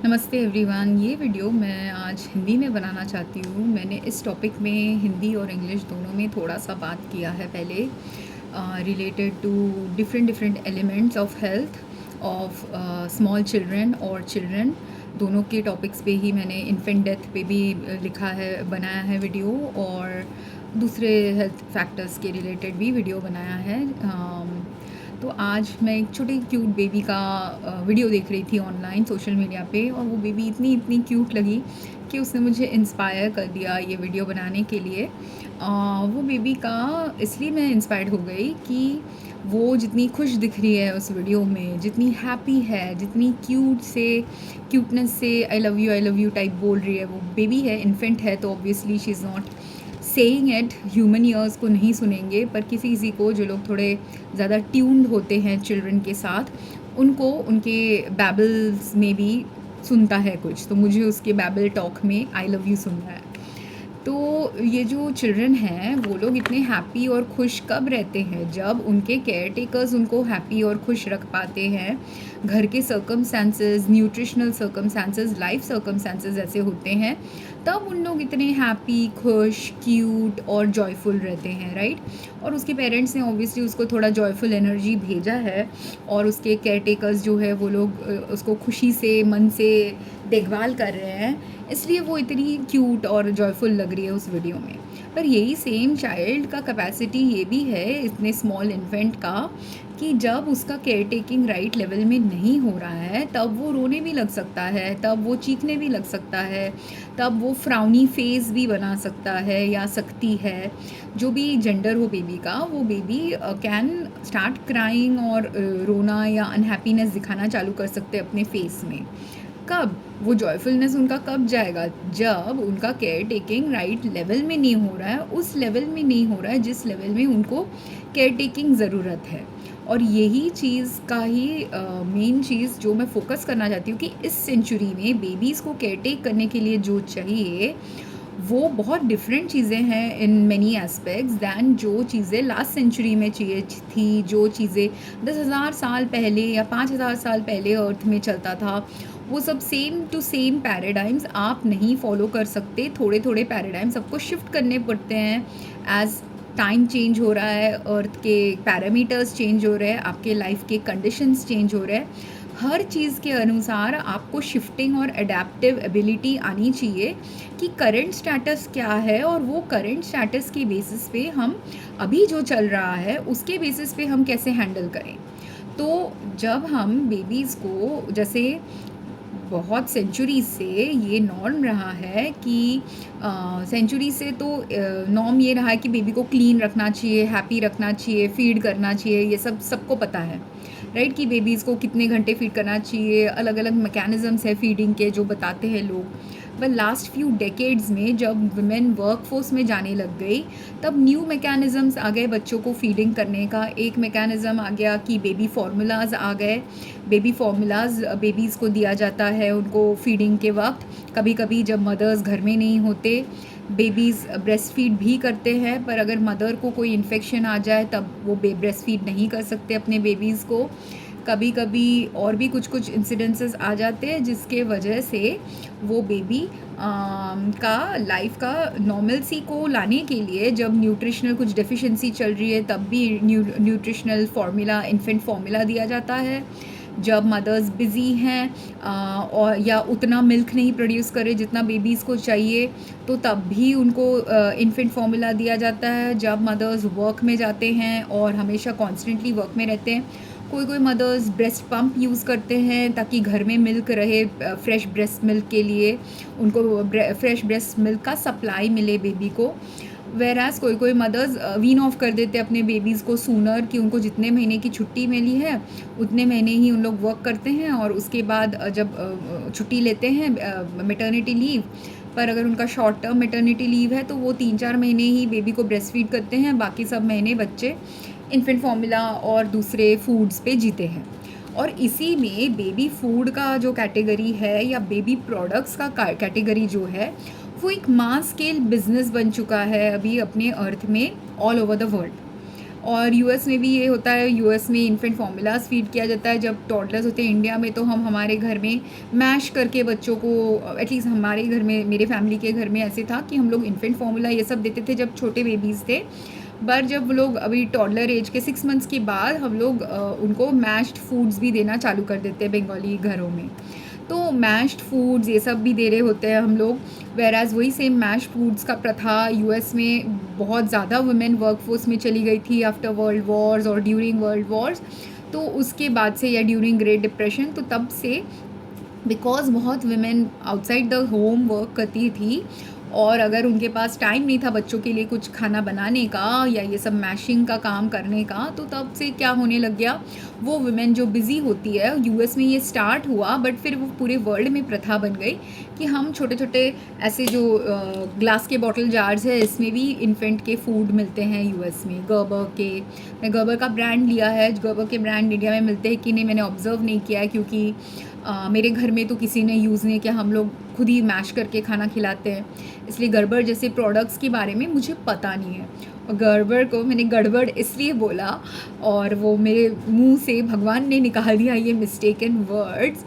नमस्ते एवरीवन। ये वीडियो मैं आज हिंदी में बनाना चाहती हूँ। मैंने इस टॉपिक में हिंदी और इंग्लिश दोनों में थोड़ा सा बात किया है पहले, related to different different elements of health of small children और चिल्ड्रन। दोनों के टॉपिक्स पे ही मैंने इन्फेंट डेथ पे भी लिखा है, बनाया है वीडियो, और दूसरे हेल्थ फैक्टर्स के रिलेटेड भी वीडियो बनाया है। तो आज मैं एक छोटे क्यूट बेबी का वीडियो देख रही थी ऑनलाइन सोशल मीडिया पे, और वो बेबी इतनी इतनी क्यूट लगी कि उसने मुझे इंस्पायर कर दिया ये वीडियो बनाने के लिए। वो बेबी का इसलिए मैं इंस्पायर्ड हो गई कि वो जितनी खुश दिख रही है उस वीडियो में, जितनी हैप्पी है, जितनी क्यूटनेस से आई लव यू टाइप बोल रही है। वो बेबी है, इन्फेंट है, तो obviously she is not saying it, human ears को नहीं सुनेंगे, पर किसी किसी को जो लोग थोड़े ज़्यादा ट्यून्ड होते हैं चिल्ड्रन के साथ, उनको उनके बैबल्स में भी सुनता है कुछ। तो मुझे उसके बैबल टॉक में आई लव यू सुनना है। तो ये जो चिल्ड्रन हैं वो लोग इतने हैप्पी और खुश कब रहते हैं? जब उनके केयर टेकर्स उनको हैप्पी और खुश रख पाते हैं। घर के circumstances, nutritional circumstances, life circumstances ऐसे होते हैं, तब उन लोग इतने हैप्पी, खुश, क्यूट और जॉयफुल रहते हैं, राइट? और उसके पेरेंट्स ने ऑब्वियसली उसको थोड़ा जॉयफुल एनर्जी भेजा है, और उसके केयर टेकर्स जो है वो लोग उसको खुशी से, मन से देखभाल कर रहे हैं, इसलिए वो इतनी क्यूट और जॉयफुल लग रही है उस वीडियो में। पर यही सेम चाइल्ड का कैपेसिटी ये भी है, इतने स्मॉल इन्फेंट का, कि जब उसका केयर टेकिंग राइट लेवल में नहीं हो रहा है तब वो रोने भी लग सकता है, तब वो चीखने भी लग सकता है, तब वो फ्राउनी फेस भी बना सकता है या सकती है। जो भी जेंडर हो बेबी का, वो बेबी कैन स्टार्ट क्राइंग और रोना या अनहैप्पीनेस दिखाना चालू कर सकते हैं अपने फेस में। कब वो जॉयफुलनेस उनका कब जाएगा? जब उनका केयर टेकिंग राइट लेवल में नहीं हो रहा है, उस लेवल में नहीं हो रहा है जिस लेवल में उनको केयर टेकिंग ज़रूरत है। और यही चीज़ का ही मेन चीज़ जो मैं फोकस करना चाहती हूँ कि इस सेंचुरी में बेबीज़ को केयर टेक करने के लिए जो चाहिए वो बहुत डिफरेंट चीज़ें हैं इन मैनी एस्पेक्ट्स दैन जो चीज़ें लास्ट सेंचुरी में चाहिए थी। जो चीज़ें 10,000 साल पहले या 5,000 साल पहले अर्थ में चलता था, वो सब सेम टू सेम पैराडाइम्स आप नहीं फॉलो कर सकते। थोड़े थोड़े पैराडाइम्स सबको शिफ्ट करने पड़ते हैं एज टाइम चेंज हो रहा है, अर्थ के पैरामीटर्स चेंज हो रहे हैं, आपके लाइफ के कंडीशंस चेंज हो रहे हैं। हर चीज़ के अनुसार आपको शिफ्टिंग और अडेप्टिव एबिलिटी आनी चाहिए कि करंट स्टेटस क्या है, और वो करंट स्टेटस के बेसिस पे हम अभी जो चल रहा है उसके बेसिस पे हम कैसे हैंडल करें। तो जब हम बेबीज़ को, जैसे बहुत सेंचुरी से ये नॉर्म रहा है कि सेंचुरी से तो नॉर्म ये रहा है कि बेबी को क्लीन रखना चाहिए, हैप्पी रखना चाहिए, फीड करना चाहिए, ये सब सबको पता है, राइट? कि बेबीज़ को कितने घंटे फीड करना चाहिए, अलग अलग मैकेनिज़म्स है फीडिंग के जो बताते हैं लोग। पर लास्ट फ्यू डेकेड्स में जब वुमेन वर्कफोर्स में जाने लग गई, तब न्यू मैकेनिज़म्स आ गए बच्चों को फीडिंग करने का। एक मैकेनिज़्म आ गया कि बेबी फार्मूलाज आ गए। बेबी फार्मूलाज बेबीज़ को दिया जाता है उनको फीडिंग के वक्त। कभी कभी जब मदर्स घर में नहीं होते, बेबीज़ ब्रेस्ट फीड भी करते हैं, पर अगर मदर को कोई इन्फेक्शन आ जाए तब वो ब्रेस्ट फीड नहीं कर सकते अपने बेबीज़ को। कभी कभी और भी कुछ कुछ इंसिडेंसेस आ जाते हैं जिसके वजह से वो बेबी का लाइफ का नॉर्मलसी को लाने के लिए, जब न्यूट्रिशनल कुछ डेफिशिएंसी चल रही है तब भी न्यूट्रिशनल फार्मूला, इन्फेंट फार्मूला दिया जाता है। जब मदर्स बिज़ी हैं और या उतना मिल्क नहीं प्रोड्यूस करे जितना बेबीज़ को चाहिए, तो तब भी उनको इन्फेंट फार्मूला दिया जाता है। जब मदर्स वर्क में जाते हैं और हमेशा कॉन्स्टेंटली वर्क में रहते हैं, कोई कोई मदर्स ब्रेस्ट पंप यूज़ करते हैं ताकि घर में मिल्क रहे, फ्रेश ब्रेस्ट मिल्क के लिए उनको फ्रेश ब्रेस्ट मिल्क का सप्लाई मिले बेबी को। वेराज कोई कोई मदर्स वीन ऑफ कर देते अपने बेबीज़ को सूनर, कि उनको जितने महीने की छुट्टी मिली है उतने महीने ही उन लोग वर्क करते हैं, और उसके बाद जब छुट्टी लेते हैं मैटरनिटी लीव, पर अगर उनका शॉर्ट टर्म मैटरनिटी लीव है तो वो 3-4 महीने ही बेबी को ब्रेस्ट फीड करते हैं, बाकी सब महीने बच्चे इन्फेंट फार्मूला और दूसरे फूड्स पे जीते हैं। और इसी में बेबी फूड का जो कैटेगरी है या बेबी प्रोडक्ट्स का कैटेगरी जो है, वो एक मास स्केल बिजनेस बन चुका है अभी अपने अर्थ में, ऑल ओवर द वर्ल्ड। और यूएस में भी ये होता है, यूएस में इन्फेंट फार्मूलाज फीड किया जाता है जब टॉडलर्स होते हैं। इंडिया में तो हम हमारे घर में मैश करके बच्चों को, एटलीस्ट हमारे घर में, मेरे फैमिली के घर में ऐसे था कि हम लोग इन्फेंट फार्मूला ये सब देते थे जब छोटे बेबीज़ थे। पर जब लोग अभी टॉडलर एज के 6 मंथ्स के बाद हम लोग उनको मैश्ड फूड्स भी देना चालू कर देते हैं बंगाली घरों में। तो मैश्ड फूड्स ये सब भी दे रहे होते हैं हम लोग। वेराज वही सेम मैश्ड फूड्स का प्रथा यूएस में बहुत ज़्यादा वुमेन वर्कफोर्स में चली गई थी आफ्टर वर्ल्ड वॉर्स और ड्यूरिंग वर्ल्ड वॉर्स। तो उसके बाद से, या ड्यूरिंग ग्रेट डिप्रेशन, तो तब से बिकॉज बहुत women outside the home work करती थी, और अगर उनके पास टाइम नहीं था बच्चों के लिए कुछ खाना बनाने का या ये सब मैशिंग का काम करने का, तो तब से क्या होने लग गया, वो वुमेन जो बिज़ी होती है, यूएस में ये स्टार्ट हुआ बट फिर वो पूरे वर्ल्ड में प्रथा बन गई कि हम छोटे छोटे ऐसे जो ग्लास के बॉटल जार्स है, इसमें भी इन्फेंट के फूड मिलते हैं यूएस में। गर्बर के, मैं गर्बर का ब्रांड लिया है, गर्बर के ब्रांड इंडिया में मिलते हैं कि नहीं मैंने ऑब्ज़र्व नहीं किया है, क्योंकि मेरे घर में तो किसी ने यूज़ नहीं किया, हम लोग खुद ही मैश करके खाना खिलाते हैं, इसलिए गड़बड़ जैसे प्रोडक्ट्स के बारे में मुझे पता नहीं है। और गड़बड़ को मैंने गड़बड़ इसलिए बोला और वो मेरे मुंह से भगवान ने निकाल दिया ये मिस्टेकन वर्ड्स,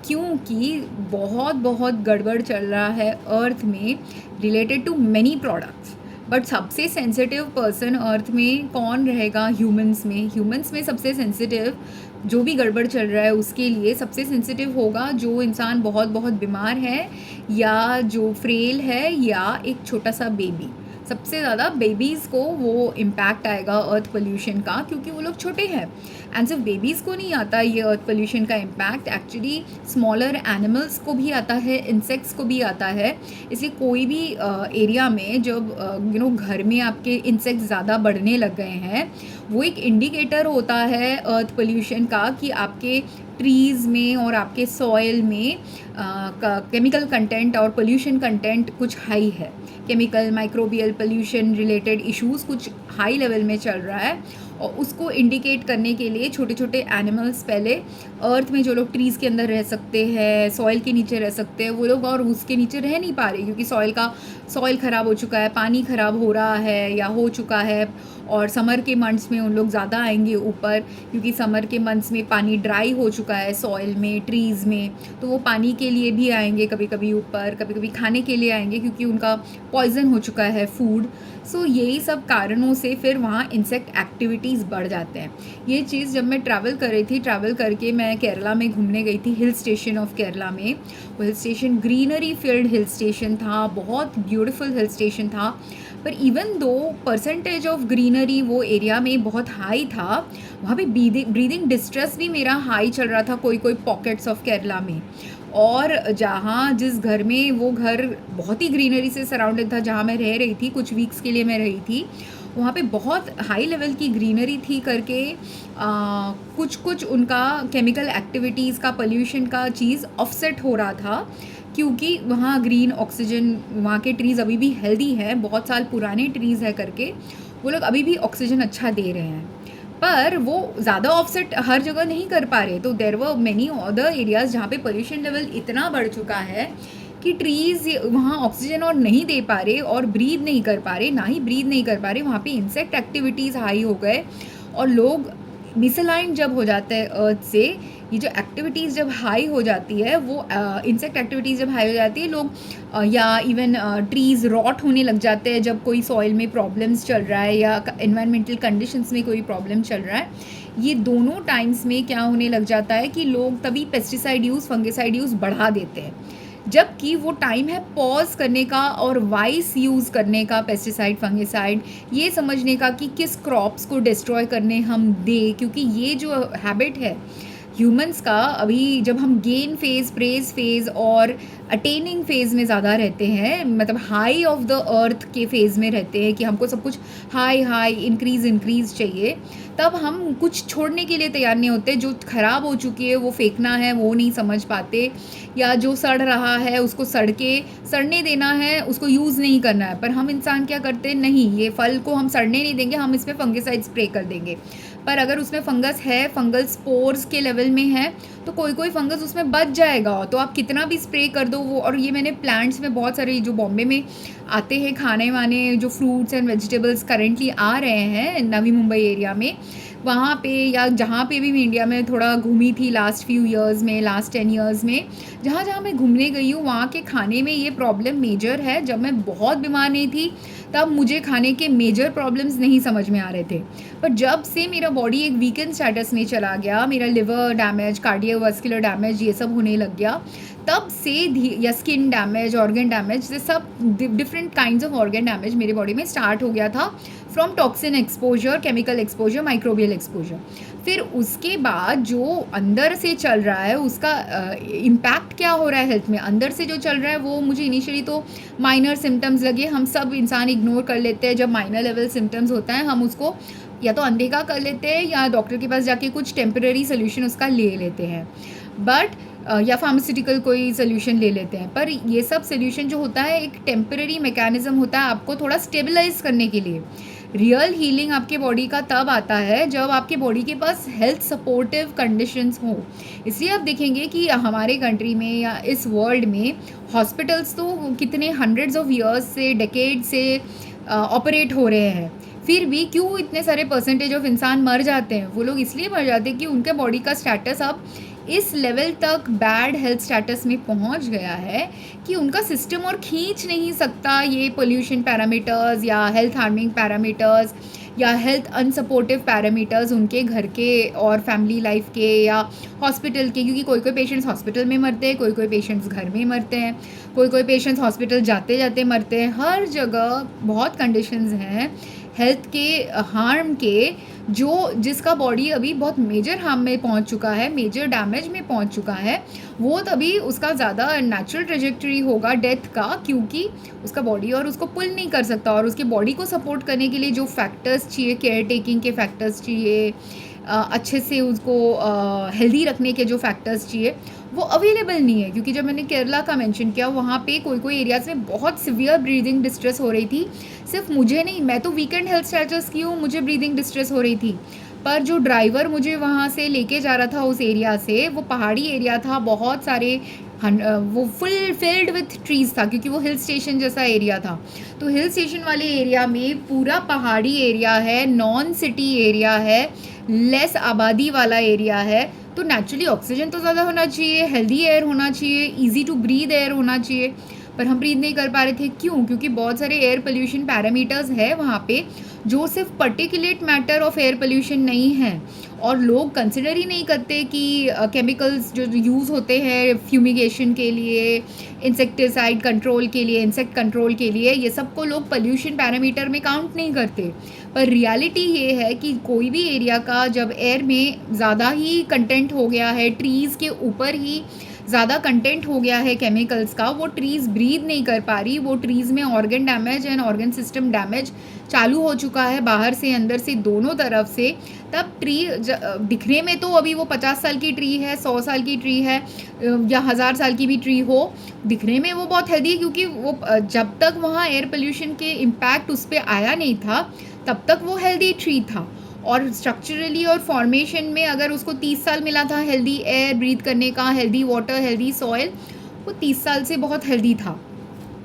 क्योंकि बहुत बहुत गड़बड़ चल रहा है अर्थ में related to many products. But सबसे सेंसिटिव पर्सन अर्थ में कौन रहेगा? ह्यूमंस में। ह्यूमंस में सबसे सेंसिटिव जो भी गड़बड़ चल रहा है उसके लिए सबसे सेंसिटिव होगा जो इंसान बहुत बहुत बीमार है, या जो फ्रेल है, या एक छोटा सा बेबी। सबसे ज़्यादा बेबीज़ को वो इम्पैक्ट आएगा अर्थ पोल्यूशन का, क्योंकि वो लोग छोटे हैं। एंड सिर्फ बेबीज़ को नहीं आता ये अर्थ पोल्यूशन का इम्पैक्ट, एक्चुअली स्मॉलर एनिमल्स को भी आता है, इंसेक्ट्स को भी आता है। इसलिए कोई भी एरिया में जब घर में आपके इंसेक्ट्स ज़्यादा बढ़ने लग गए हैं, वो एक इंडिकेटर होता है अर्थ पोल्यूशन का कि आपके ट्रीज़ में और आपके सॉइल में केमिकल कंटेंट और पोल्यूशन कंटेंट कुछ हाई है। Chemical microbial pollution related issues कुछ हाई लेवल में चल रहा है, और उसको इंडिकेट करने के लिए छोटे छोटे एनिमल्स पहले अर्थ में, जो लोग ट्रीज़ के अंदर रह सकते हैं, सॉइल के नीचे रह सकते हैं, वो लोग और उसके नीचे रह नहीं पा रहे, क्योंकि सॉइल ख़राब हो चुका है, पानी ख़राब हो रहा है या हो चुका है। और समर के मंथ्स में उन लोग ज़्यादा आएंगे ऊपर, क्योंकि समर के मंथ्स में पानी ड्राई हो चुका है सॉइल में, ट्रीज़ में, तो वो पानी के लिए भी आएंगे कभी कभी ऊपर, कभी कभी खाने के लिए आएंगे, क्योंकि उनका पॉइजन हो चुका है फूड। सो यही सब कारणों से फिर वहाँ इंसेक्ट एक्टिविटीज़ बढ़ जाते हैं। ये चीज़ जब मैं ट्रैवल कर रही थी, ट्रैवल करके मैं केरला में घूमने गई थी, हिल स्टेशन ऑफ केरला में। वो hill station greenery field hill station था, बहुत ब्यूटीफुल हिल स्टेशन था। पर even though percentage of greenery वो एरिया में बहुत हाई था, वहाँ पे ब्रीदिंग डिस्ट्रेस भी मेरा हाई चल रहा था कोई कोई पॉकेट्स ऑफ केरला में। और जहाँ जिस घर में, वो घर बहुत ही ग्रीनरी से सराउंडेड था जहाँ मैं रह रही थी, कुछ वीक्स के लिए मैं रही थी, वहाँ पे बहुत हाई लेवल की ग्रीनरी थी करके कुछ उनका केमिकल एक्टिविटीज़ का, पोल्यूशन का चीज़ ऑफसेट हो रहा था, क्योंकि वहाँ ग्रीन ऑक्सीजन, वहाँ के ट्रीज़ अभी भी हेल्दी हैं, बहुत साल पुराने ट्रीज़ है करके वो लोग अभी भी ऑक्सीजन अच्छा दे रहे हैं। पर वो ज़्यादा ऑफसेट हर जगह नहीं कर पा रहे, तो there were many other areas जहाँ पे पोल्यूशन लेवल इतना बढ़ चुका है कि ट्रीज़ वहाँ ऑक्सीजन और नहीं दे पा रहे और ब्रीद नहीं कर पा रहे, ना ही ब्रीद नहीं कर पा रहे, वहाँ पे इंसेक्ट एक्टिविटीज़ हाई हो गए। और लोग मिसअलाइन जब हो जाते हैं अर्थ से, ये जो एक्टिविटीज़ जब हाई हो जाती है, वो इंसेक्ट एक्टिविटीज़ जब हाई हो जाती है, लोग या इवन ट्रीज़ रॉट होने लग जाते हैं जब कोई सॉइल में प्रॉब्लम्स चल रहा है या एनवायरमेंटल कंडीशंस में कोई प्रॉब्लम चल रहा है। ये दोनों टाइम्स में क्या होने लग जाता है कि लोग तभी पेस्टिसाइड यूज़, फंगिसाइड यूज़ बढ़ा देते हैं, जबकि वो टाइम है पॉज करने का और वाइस यूज़ करने का पेस्टिसाइड, फंगिसाइड, ये समझने का कि किस क्रॉप्स को डिस्ट्रॉय करने हम दें। क्योंकि ये जो हैबिट है ह्यूमंस का, अभी जब हम गेन फेज़, प्रेज फेज़ और अटेनिंग फेज़ में ज़्यादा रहते हैं, मतलब हाई ऑफ द अर्थ के फेज़ में रहते हैं कि हमको सब कुछ हाई इंक्रीज़ चाहिए, तब हम कुछ छोड़ने के लिए तैयार नहीं होते। जो ख़राब हो चुकी है वो फेंकना है, वो नहीं समझ पाते, या जो सड़ रहा है उसको सड़ने देना है, उसको यूज़ नहीं करना है। पर हम इंसान क्या करते हैं, नहीं, ये फल को हम सड़ने नहीं देंगे, हम इसमें फंगिसाइड स्प्रे कर देंगे। पर अगर उसमें फंगस है, फंगल स्पोर्स के लेवल में है, तो कोई कोई फंगस उसमें बच जाएगा, तो आप कितना भी स्प्रे कर दो वो। और ये मैंने प्लांट्स में बहुत सारे जो बॉम्बे में आते हैं खाने वाने, जो फ्रूट्स एंड वेजिटेबल्स करेंटली आ रहे हैं नवी मुंबई एरिया में, वहाँ पे या जहाँ पे भी मैं इंडिया में थोड़ा घूमी थी लास्ट फ्यू ईयर्स में, लास्ट 10 ईयर्स में, जहाँ जहाँ मैं घूमने गई हूँ वहाँ के खाने में ये प्रॉब्लम मेजर है। जब मैं बहुत बीमार नहीं थी तब मुझे खाने के मेजर प्रॉब्लम्स नहीं समझ में आ रहे थे, पर जब से मेरा बॉडी एक वीकेंड स्टेटस में चला गया, मेरा लिवर डैमेज, कार्डियोवास्कुलर डैमेज ये सब होने लग गया, तब से या स्किन डैमेज, ऑर्गन डैमेज, ये सब different kinds of organ damage मेरे बॉडी में स्टार्ट हो गया था from toxin exposure, chemical exposure, microbial exposure. फिर उसके बाद जो अंदर से चल रहा है उसका इम्पैक्ट क्या हो रहा है हेल्थ में, अंदर से जो चल रहा है वो मुझे इनिशियली तो माइनर सिम्टम्स लगे। हम सब इंसान इग्नोर कर लेते हैं, जब माइनर लेवल सिम्टम्स होता है हम उसको या तो अनदेखा कर लेते हैं या डॉक्टर के पास जाके कुछ टेम्पररी सोल्यूशन उसका ले लेते हैं, बट या फार्मास्यूटिकल कोई सोल्यूशन ले लेते हैं। पर ये सब सोल्यूशन जो होता है एक टेम्पररी मैकेनिज्म होता है आपको थोड़ा स्टेबलाइज करने के लिए। रियल हीलिंग आपके बॉडी का तब आता है जब आपके बॉडी के पास हेल्थ सपोर्टिव कंडीशंस हो। इसलिए आप देखेंगे कि हमारे कंट्री में या इस वर्ल्ड में हॉस्पिटल्स तो कितने हंड्रेड्स ऑफ ईयर्स से, डेकेड से ऑपरेट हो रहे हैं, फिर भी क्यों इतने सारे परसेंटेज ऑफ इंसान मर जाते हैं? वो लोग इसलिए मर जाते हैं कि उनके बॉडी का स्टेटस अब इस लेवल तक बैड हेल्थ स्टेटस में पहुंच गया है कि उनका सिस्टम और खींच नहीं सकता ये पोल्यूशन पैरामीटर्स या हेल्थ हार्मिंग पैरामीटर्स या हेल्थ अनसपोर्टिव पैरामीटर्स उनके घर के और फैमिली लाइफ के या हॉस्पिटल के। क्योंकि कोई कोई पेशेंट्स हॉस्पिटल में मरते हैं, कोई कोई पेशेंट्स घर में मरते हैं, कोई कोई पेशेंट्स हॉस्पिटल जाते जाते मरते हैं। हर जगह बहुत कंडीशंस हैं हेल्थ के हार्म के, जो जिसका बॉडी अभी बहुत मेजर हार्म में पहुंच चुका है, मेजर डैमेज में पहुंच चुका है। वो तभी उसका ज़्यादा नेचुरल ट्रेजेक्टरी होगा डेथ का, क्योंकि उसका बॉडी और उसको पुल नहीं कर सकता, और उसके बॉडी को सपोर्ट करने के लिए जो फैक्टर्स चाहिए, केयर टेकिंग के फैक्टर्स चाहिए, अच्छे से उसको हेल्दी रखने के जो फैक्टर्स चाहिए वो अवेलेबल नहीं है। क्योंकि जब मैंने केरला का मेंशन किया, वहाँ पे कोई कोई एरियाज़ में बहुत सिवियर ब्रीदिंग डिस्ट्रेस हो रही थी। सिर्फ मुझे नहीं, मैं तो वीकेंड हेल्थ स्टेटस की हूँ, मुझे ब्रीदिंग डिस्ट्रेस हो रही थी, पर जो ड्राइवर मुझे वहाँ से लेके जा रहा था उस एरिया से, वो पहाड़ी एरिया था, बहुत सारे वो फुल फिल्ड विथ ट्रीज़ था, क्योंकि वो हिल स्टेशन जैसा एरिया था। तो हिल स्टेशन वाले एरिया में पूरा पहाड़ी एरिया है, नॉन सिटी एरिया है, लेस आबादी वाला एरिया है, तो नेचुरली ऑक्सीजन तो ज़्यादा होना चाहिए, हेल्दी एयर होना चाहिए, ईजी टू ब्रीद एयर होना चाहिए, पर हम ब्रीद नहीं कर पा रहे थे। क्यों? क्योंकि बहुत सारे एयर पोल्यूशन पैरामीटर्स है वहाँ पे जो सिर्फ particulate matter of air pollution नहीं है, और लोग कंसिडर ही नहीं करते कि केमिकल्स जो यूज़ होते हैं फ्यूमिगेशन के लिए, इंसेक्टिसाइड कंट्रोल के लिए, इंसेक्ट कंट्रोल के लिए, ये सबको लोग पोल्यूशन पैरामीटर में काउंट नहीं करते। पर रियलिटी ये है कि कोई भी एरिया का जब एयर में ज़्यादा ही कंटेंट हो गया है, ट्रीज़ के ऊपर ही ज़्यादा कंटेंट हो गया है केमिकल्स का, वो ट्रीज़ ब्रीद नहीं कर पा रही, वो ट्रीज़ में organ damage and organ system damage चालू हो चुका है, बाहर से अंदर से दोनों तरफ से। तब ट्री दिखने में तो अभी वो 50 साल की ट्री है, 100 साल की ट्री है, या 1000 साल की भी ट्री हो, दिखने में वो बहुत हेल्दी है, क्योंकि वो जब तक वहाँ एयर पोल्यूशन के इम्पैक्ट उस पर आया नहीं था तब तक वो हेल्दी ट्री था। और स्ट्रक्चरली और फॉर्मेशन में अगर उसको 30 साल मिला था हेल्दी एयर ब्रीथ करने का, हेल्दी वाटर, हेल्दी सॉइल, वो 30 साल से बहुत हेल्दी था।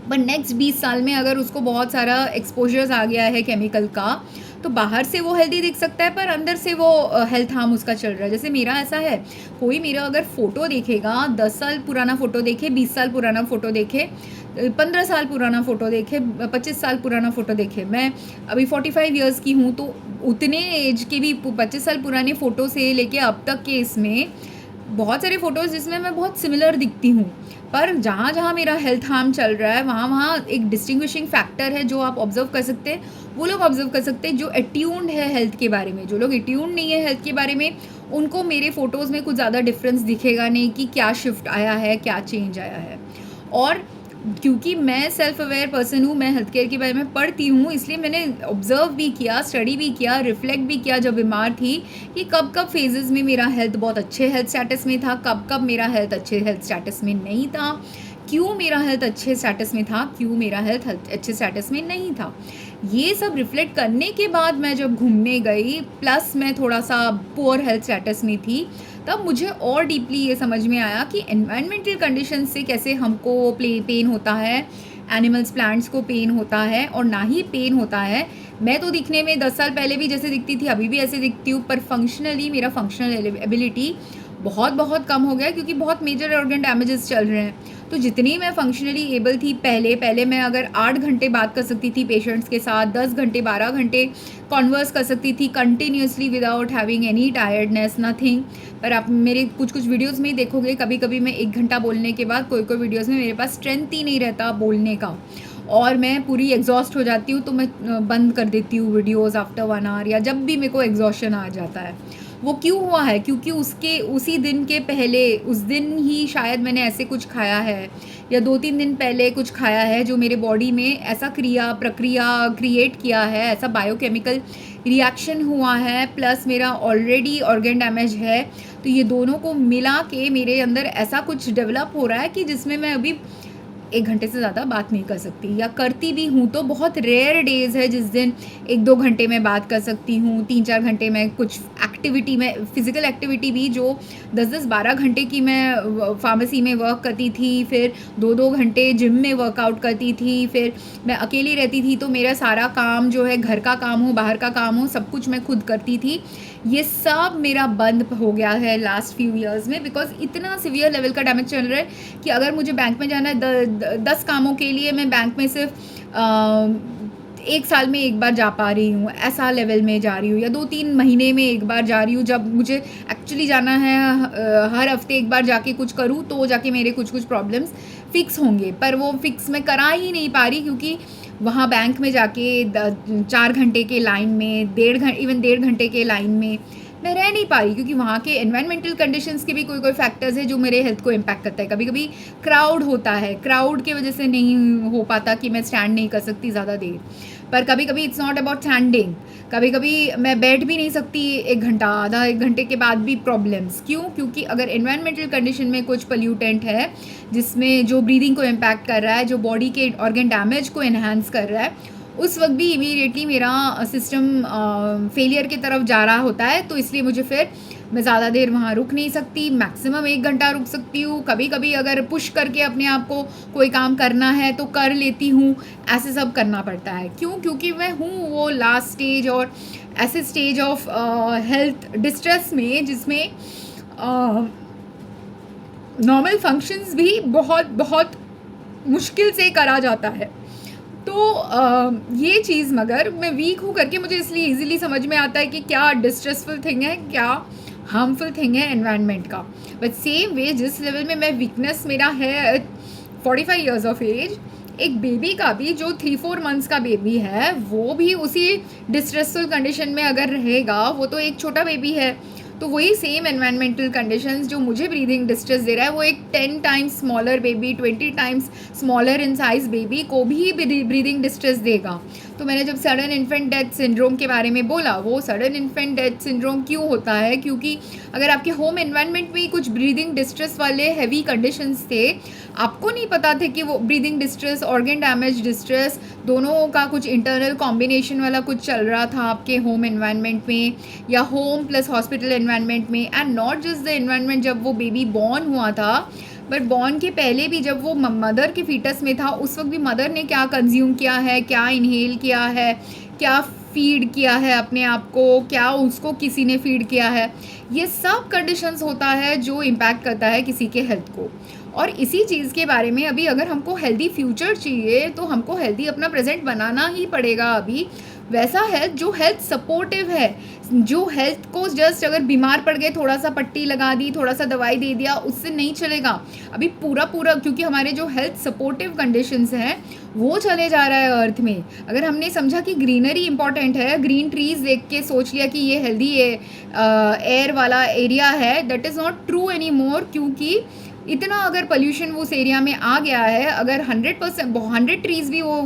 पर नेक्स्ट 20 साल में अगर उसको बहुत सारा एक्सपोजर्स आ गया है केमिकल का, तो बाहर से वो हेल्दी दिख सकता है पर अंदर से वो हेल्थ हार्म उसका चल रहा है। जैसे मेरा ऐसा है, कोई मेरा अगर फ़ोटो देखेगा, 10 साल पुराना फ़ोटो देखे, 20 साल पुराना फ़ोटो देखे, 15 साल पुराना फ़ोटो देखे, 25 साल पुराना फ़ोटो देखे, मैं अभी 45 ईयर्स की हूँ, तो उतने एज के भी 25 साल पुराने फ़ोटो से लेके अब तक के इसमें बहुत सारे फ़ोटोज़ जिसमें मैं बहुत सिमिलर दिखती हूँ। पर जहाँ जहाँ मेरा हेल्थ हार्म चल रहा है वहाँ वहाँ एक डिस्टिंग्विशिंग फैक्टर है जो आप ऑब्जर्व कर सकते हैं, वो लोग ऑब्जर्व कर सकते हैं जो एट्यून्ड है हेल्थ के बारे में। जो लोग एट्यून्ड नहीं है हेल्थ के बारे में, उनको मेरे फ़ोटोज़ में कुछ ज़्यादा डिफरेंस दिखेगा नहीं कि क्या शिफ्ट आया है, क्या चेंज आया है। और क्योंकि मैं सेल्फ अवेयर पर्सन हूँ, मैं हेल्थ केयर के बारे में पढ़ती हूँ, इसलिए मैंने ऑब्जर्व भी किया, स्टडी भी किया, रिफ्लेक्ट भी किया जब बीमार थी कि कब कब फेजेस में मेरा हेल्थ बहुत अच्छे हेल्थ स्टेटस में था, कब कब मेरा हेल्थ अच्छे हेल्थ स्टेटस में नहीं था, क्यों मेरा हेल्थ अच्छे स्टेटस में था, क्यों मेरा हेल्थ अच्छे स्टेटस में नहीं था। ये सब रिफ्लेक्ट करने के बाद मैं जब घूमने गई, प्लस मैं थोड़ा-सा पुअर हेल्थ स्टेटस में थी, तब मुझे और डीपली ये समझ में आया कि एनवायरमेंटल कंडीशंस से कैसे हमको पेन होता है, एनिमल्स, प्लांट्स को पेन होता है, और ना ही पेन होता है। मैं तो दिखने में 10 साल पहले भी जैसे दिखती थी, अभी भी ऐसे दिखती हूँ, पर फंक्शनली मेरा फंक्शनल एबिलिटी बहुत कम हो गया, क्योंकि बहुत मेजर ऑर्गन डैमेजेस चल रहे हैं। तो जितनी मैं फंक्शनली एबल थी पहले मैं अगर 8 घंटे बात कर सकती थी पेशेंट्स के साथ, 10 घंटे 12 घंटे कॉन्वर्स कर सकती थी continuously without having any tiredness, nothing. पर आप मेरे कुछ वीडियोस में ही देखोगे, कभी कभी मैं 1 घंटा बोलने के बाद कोई वीडियोस में मेरे पास स्ट्रेंथ ही नहीं रहता बोलने का, और मैं पूरी एग्जॉस्ट हो जाती हूँ, तो मैं बंद कर देती हूँ वीडियोस आफ्टर 1 आवर, या जब भी मेरे को एग्जॉशन आ जाता है। वो क्यों हुआ है? क्योंकि उसी दिन के पहले, उस दिन ही शायद मैंने ऐसे कुछ खाया है, या 2-3 दिन पहले कुछ खाया है जो मेरे बॉडी में ऐसा प्रक्रिया क्रिएट किया है, ऐसा बायोकेमिकल रिएक्शन हुआ है, प्लस मेरा ऑलरेडी ऑर्गन डैमेज है। तो ये दोनों को मिला के मेरे अंदर ऐसा कुछ डेवलप हो रहा है कि जिसमें मैं अभी 1 घंटे से ज़्यादा बात नहीं कर सकती, या करती भी हूँ तो बहुत रेयर डेज़ है जिस दिन 1-2 घंटे में बात कर सकती हूँ, 3-4 घंटे में कुछ एक्टिविटी में, फिज़िकल एक्टिविटी भी जो 10-12 घंटे की मैं फार्मेसी में वर्क करती थी, फिर 2-2 घंटे जिम में वर्कआउट करती थी, फिर मैं अकेली रहती थी, तो मेरा सारा काम जो है, घर का काम हो, बाहर का काम हो, सब कुछ मैं खुद करती थी। ये सब मेरा बंद हो गया है लास्ट फ्यू ईयर्स में, बिकॉज इतना सिवियर लेवल का डैमेज चल रहा है कि अगर मुझे बैंक में जाना है 10 कामों के लिए, मैं बैंक में सिर्फ 1 साल में 1 बार जा पा रही हूँ, ऐसा लेवल में जा रही हूँ, या 2-3 महीने में 1 बार जा रही हूँ। जब मुझे एक्चुअली जाना है हर हफ्ते 1 बार जाके कुछ करूँ, तो जाके मेरे कुछ प्रॉब्लम्स फिक्स होंगे, पर वो फिक्स मैं करा ही नहीं पा रही, क्योंकि वहाँ बैंक में जाके 4 घंटे के लाइन में, 1.5 घंटे के लाइन में मैं रह नहीं पा रही, क्योंकि वहाँ के एनवायरमेंटल कंडीशंस के भी कोई फैक्टर्स है जो मेरे हेल्थ को इम्पैक्ट करता है। कभी कभी क्राउड होता है, क्राउड की वजह से नहीं हो पाता कि मैं स्टैंड नहीं कर सकती ज़्यादा देर, पर कभी कभी इट्स नॉट अबाउट स्टैंडिंग, कभी कभी मैं बैठ भी नहीं सकती 1 घंटा, आधा 1 घंटे के बाद भी प्रॉब्लम्स। क्यों? क्योंकि अगर एनवायरमेंटल कंडीशन में कुछ पोल्यूटेंट है जिसमें जो ब्रीदिंग को इम्पैक्ट कर रहा है, जो बॉडी के ऑर्गन डैमेज को इन्हांस कर रहा है, उस वक्त भी इमीडिएटली मेरा सिस्टम फेलियर की तरफ जा रहा होता है। तो इसलिए मुझे फिर मैं ज़्यादा देर वहाँ रुक नहीं सकती, मैक्सिमम 1 घंटा रुक सकती हूँ। कभी कभी अगर पुश करके अपने आप को कोई काम करना है तो कर लेती हूँ, ऐसे सब करना पड़ता है। क्यों? क्योंकि मैं हूँ वो लास्ट स्टेज और ऐसे स्टेज ऑफ हेल्थ डिस्ट्रेस में जिसमें नॉर्मल फंक्शंस भी बहुत मुश्किल से करा जाता है। तो ये चीज़, मगर मैं वीक हूँ करके मुझे इसलिए इजीली समझ में आता है कि क्या डिस्ट्रेसफुल थिंग है, क्या हार्मफुल थिंग है एनवायरनमेंट का। बट सेम वे जिस लेवल में मैं वीकनेस मेरा है 45 ईयर्स ऑफ एज, एक बेबी का भी जो 3-4 मंथ्स का बेबी है, वो भी उसी डिस्ट्रेसफुल कंडीशन में अगर रहेगा, वो तो एक छोटा बेबी है, तो वही सेम एनवायरमेंटल कंडीशंस जो मुझे ब्रीदिंग डिस्ट्रेस दे रहा है, वो एक 10 times smaller baby, 20 times smaller in size baby को भी ब्रीदिंग डिस्ट्रेस देगा। तो मैंने जब सडन इन्फेंट डेथ सिंड्रोम के बारे में बोला, वो सडन इन्फेंट डेथ सिंड्रोम क्यों होता है? क्योंकि अगर आपके होम एनवायरनमेंट में ही कुछ ब्रीदिंग डिस्ट्रेस वाले हैवी कंडीशंस थे, आपको नहीं पता थे कि वो breathing distress, organ damage distress, दोनों का कुछ इंटरनल कॉम्बिनेशन वाला कुछ चल रहा था आपके होम एनवायरनमेंट में, या होम प्लस हॉस्पिटल एनवायरनमेंट में। And not just the environment जब वो बेबी बॉर्न हुआ था, बट बॉर्न के पहले भी जब वो मदर के फीटस में था, उस वक्त भी मदर ने क्या कंज्यूम किया है, क्या इनहेल किया है, क्या फीड किया है अपने आप को, क्या उसको किसी ने फीड किया है, ये सब कंडीशंस होता है जो इम्पैक्ट करता है किसी के हेल्थ को। और इसी चीज़ के बारे में अभी अगर हमको हेल्दी फ्यूचर चाहिए, तो हमको हेल्दी अपना प्रेजेंट बनाना ही पड़ेगा। अभी वैसा हेल्थ जो हेल्थ सपोर्टिव है, जो हेल्थ को जस्ट अगर बीमार पड़ गए थोड़ा सा पट्टी लगा दी, थोड़ा सा दवाई दे दिया, उससे नहीं चलेगा। अभी पूरा क्योंकि हमारे जो हेल्थ सपोर्टिव कंडीशंस हैं वो चले जा रहा है अर्थ में। अगर हमने समझा कि ग्रीनरी इंपॉर्टेंट है, ग्रीन ट्रीज देख के सोच लिया कि ये हेल्दी एयर वाला एरिया है, that is not true any more. क्योंकि इतना अगर पोल्यूशन वो उस एरिया में आ गया है, अगर 100 ट्रीज़ भी वो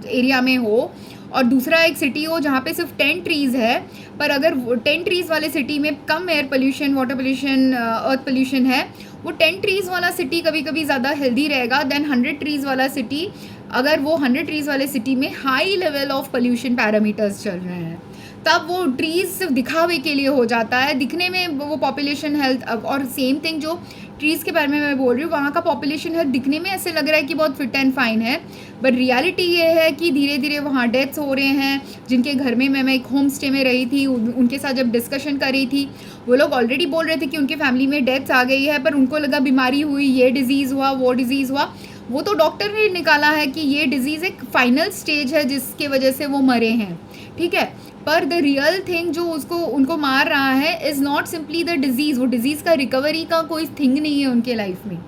एरिया में हो, और दूसरा एक सिटी हो जहाँ पे सिर्फ 10 ट्रीज़ है, पर अगर 10 ट्रीज़ वाले सिटी में कम एयर पोल्यूशन, वाटर पोल्यूशन, अर्थ पोल्यूशन है, वो 10 ट्रीज़ वाला सिटी कभी कभी ज़्यादा हेल्दी रहेगा देन 100 ट्रीज़ वाला सिटी अगर वो 100 ट्रीज़ वाले सिटी में high level of pollution parameters चल रहे हैं, तब वो ट्रीज़ सिर्फ दिखावे के लिए हो जाता है, दिखने में वो पॉपुलेशन हेल्थ। और सेम थिंग जो ट्रीज़ के बारे में मैं बोल रही हूँ, वहाँ का पॉपुलेशन हेल्थ दिखने में ऐसे लग रहा है कि बहुत फिट एंड फाइन है, बट रियलिटी ये है कि धीरे धीरे वहाँ डेथ्स हो रहे हैं। जिनके घर में मैं एक होम स्टे में रही थी, उनके साथ जब डिस्कशन कर रही थी, वो लोग ऑलरेडी बोल रहे थे कि उनके फैमिली में डेथ्स आ गई है, पर उनको लगा बीमारी हुई, ये डिजीज़ हुआ, वो डिजीज़ हुआ। वो तो डॉक्टर ने निकाला है कि ये डिजीज़ एक फाइनल स्टेज है जिसके वजह से वो मरे हैं, ठीक है। पर द रियल थिंग जो उनको मार रहा है is not simply the disease. वो डिज़ीज़ का रिकवरी का कोई थिंग नहीं है उनके लाइफ में,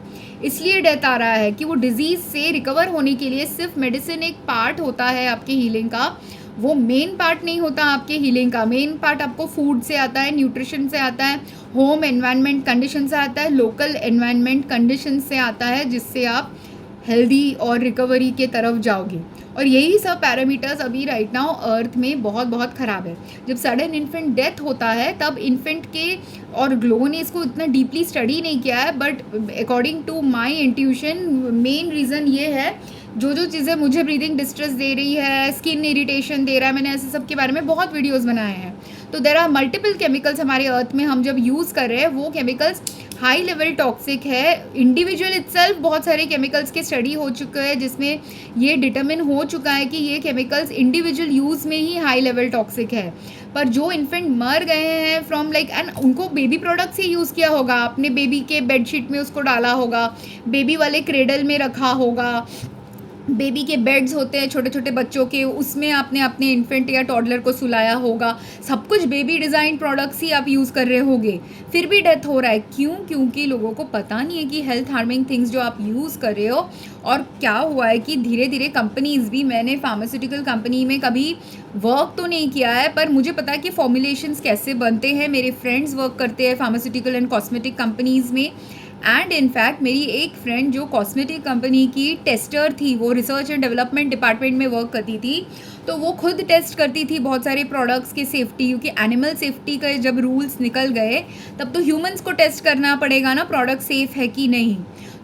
इसलिए डेथ आ रहा है कि वो डिज़ीज़ से रिकवर होने के लिए सिर्फ मेडिसिन एक पार्ट होता है आपके हीलिंग का, वो मेन पार्ट नहीं होता आपके हीलिंग का। मेन पार्ट आपको फूड से आता है, न्यूट्रिशन से आता है, होम एनवायरनमेंट कंडीशन से आता है, लोकल एनवायरनमेंट कंडीशन से आता है, जिससे आप हेल्दी और रिकवरी के तरफ जाओगे। और यही सब पैरामीटर्स अभी राइट नाउ अर्थ में बहुत बहुत ख़राब है। जब सडन इन्फेंट डेथ होता है तब इन्फेंट के, और ग्लो ने इसको इतना डीपली स्टडी नहीं किया है, but according to my intuition main reason ये है, जो चीज़ें मुझे ब्रीदिंग डिस्ट्रेस दे रही है, स्किन इरिटेशन दे रहा है, मैंने ऐसे सब के बारे में बहुत वीडियोज़ बनाए हैं। तो देर आर मल्टीपल केमिकल्स हमारे अर्थ में हम जब यूज़ कर रहे हैं, वो केमिकल्स हाई लेवल टॉक्सिक है। इंडिविजुअल इटसेल्फ बहुत सारे केमिकल्स के स्टडी हो चुके हैं जिसमें ये डिटरमिन हो चुका है कि ये केमिकल्स इंडिविजुअल यूज़ में ही हाई लेवल टॉक्सिक है। पर जो इन्फेंट मर गए हैं फ्रॉम लाइक, एंड उनको बेबी प्रोडक्ट्स ही यूज़ किया होगा, अपने बेबी के बेडशीट में उसको डाला होगा, बेबी वाले क्रेडल में रखा होगा, बेबी के बेड्स होते हैं छोटे छोटे बच्चों के, उसमें आपने अपने इन्फेंट या टॉडलर को सुलाया होगा, सब कुछ बेबी डिज़ाइन प्रोडक्ट्स ही आप यूज़ कर रहे होगे, फिर भी डेथ हो रहा है। क्यों? क्योंकि लोगों को पता नहीं है कि हेल्थ हार्मिंग थिंग्स जो आप यूज़ कर रहे हो। और क्या हुआ है कि धीरे धीरे कंपनीज़ भी, मैंने फार्मास्यूटिकल कंपनी में कभी वर्क तो नहीं किया है, पर मुझे पता है कि फॉर्मुलेशंस कैसे बनते हैं। मेरे फ्रेंड्स वर्क करते हैं फार्मास्यूटिकल एंड कॉस्मेटिक कंपनीज़ में, एंड इनफैक्ट मेरी एक फ्रेंड जो कॉस्मेटिक कंपनी की टेस्टर थी, वो रिसर्च एंड डेवलपमेंट डिपार्टमेंट में वर्क करती थी, तो वो खुद टेस्ट करती थी बहुत सारे प्रोडक्ट्स की सेफ्टी, क्योंकि एनिमल सेफ्टी का जब रूल्स निकल गए तब तो ह्यूमंस को टेस्ट करना पड़ेगा ना, प्रोडक्ट सेफ़ है कि नहीं।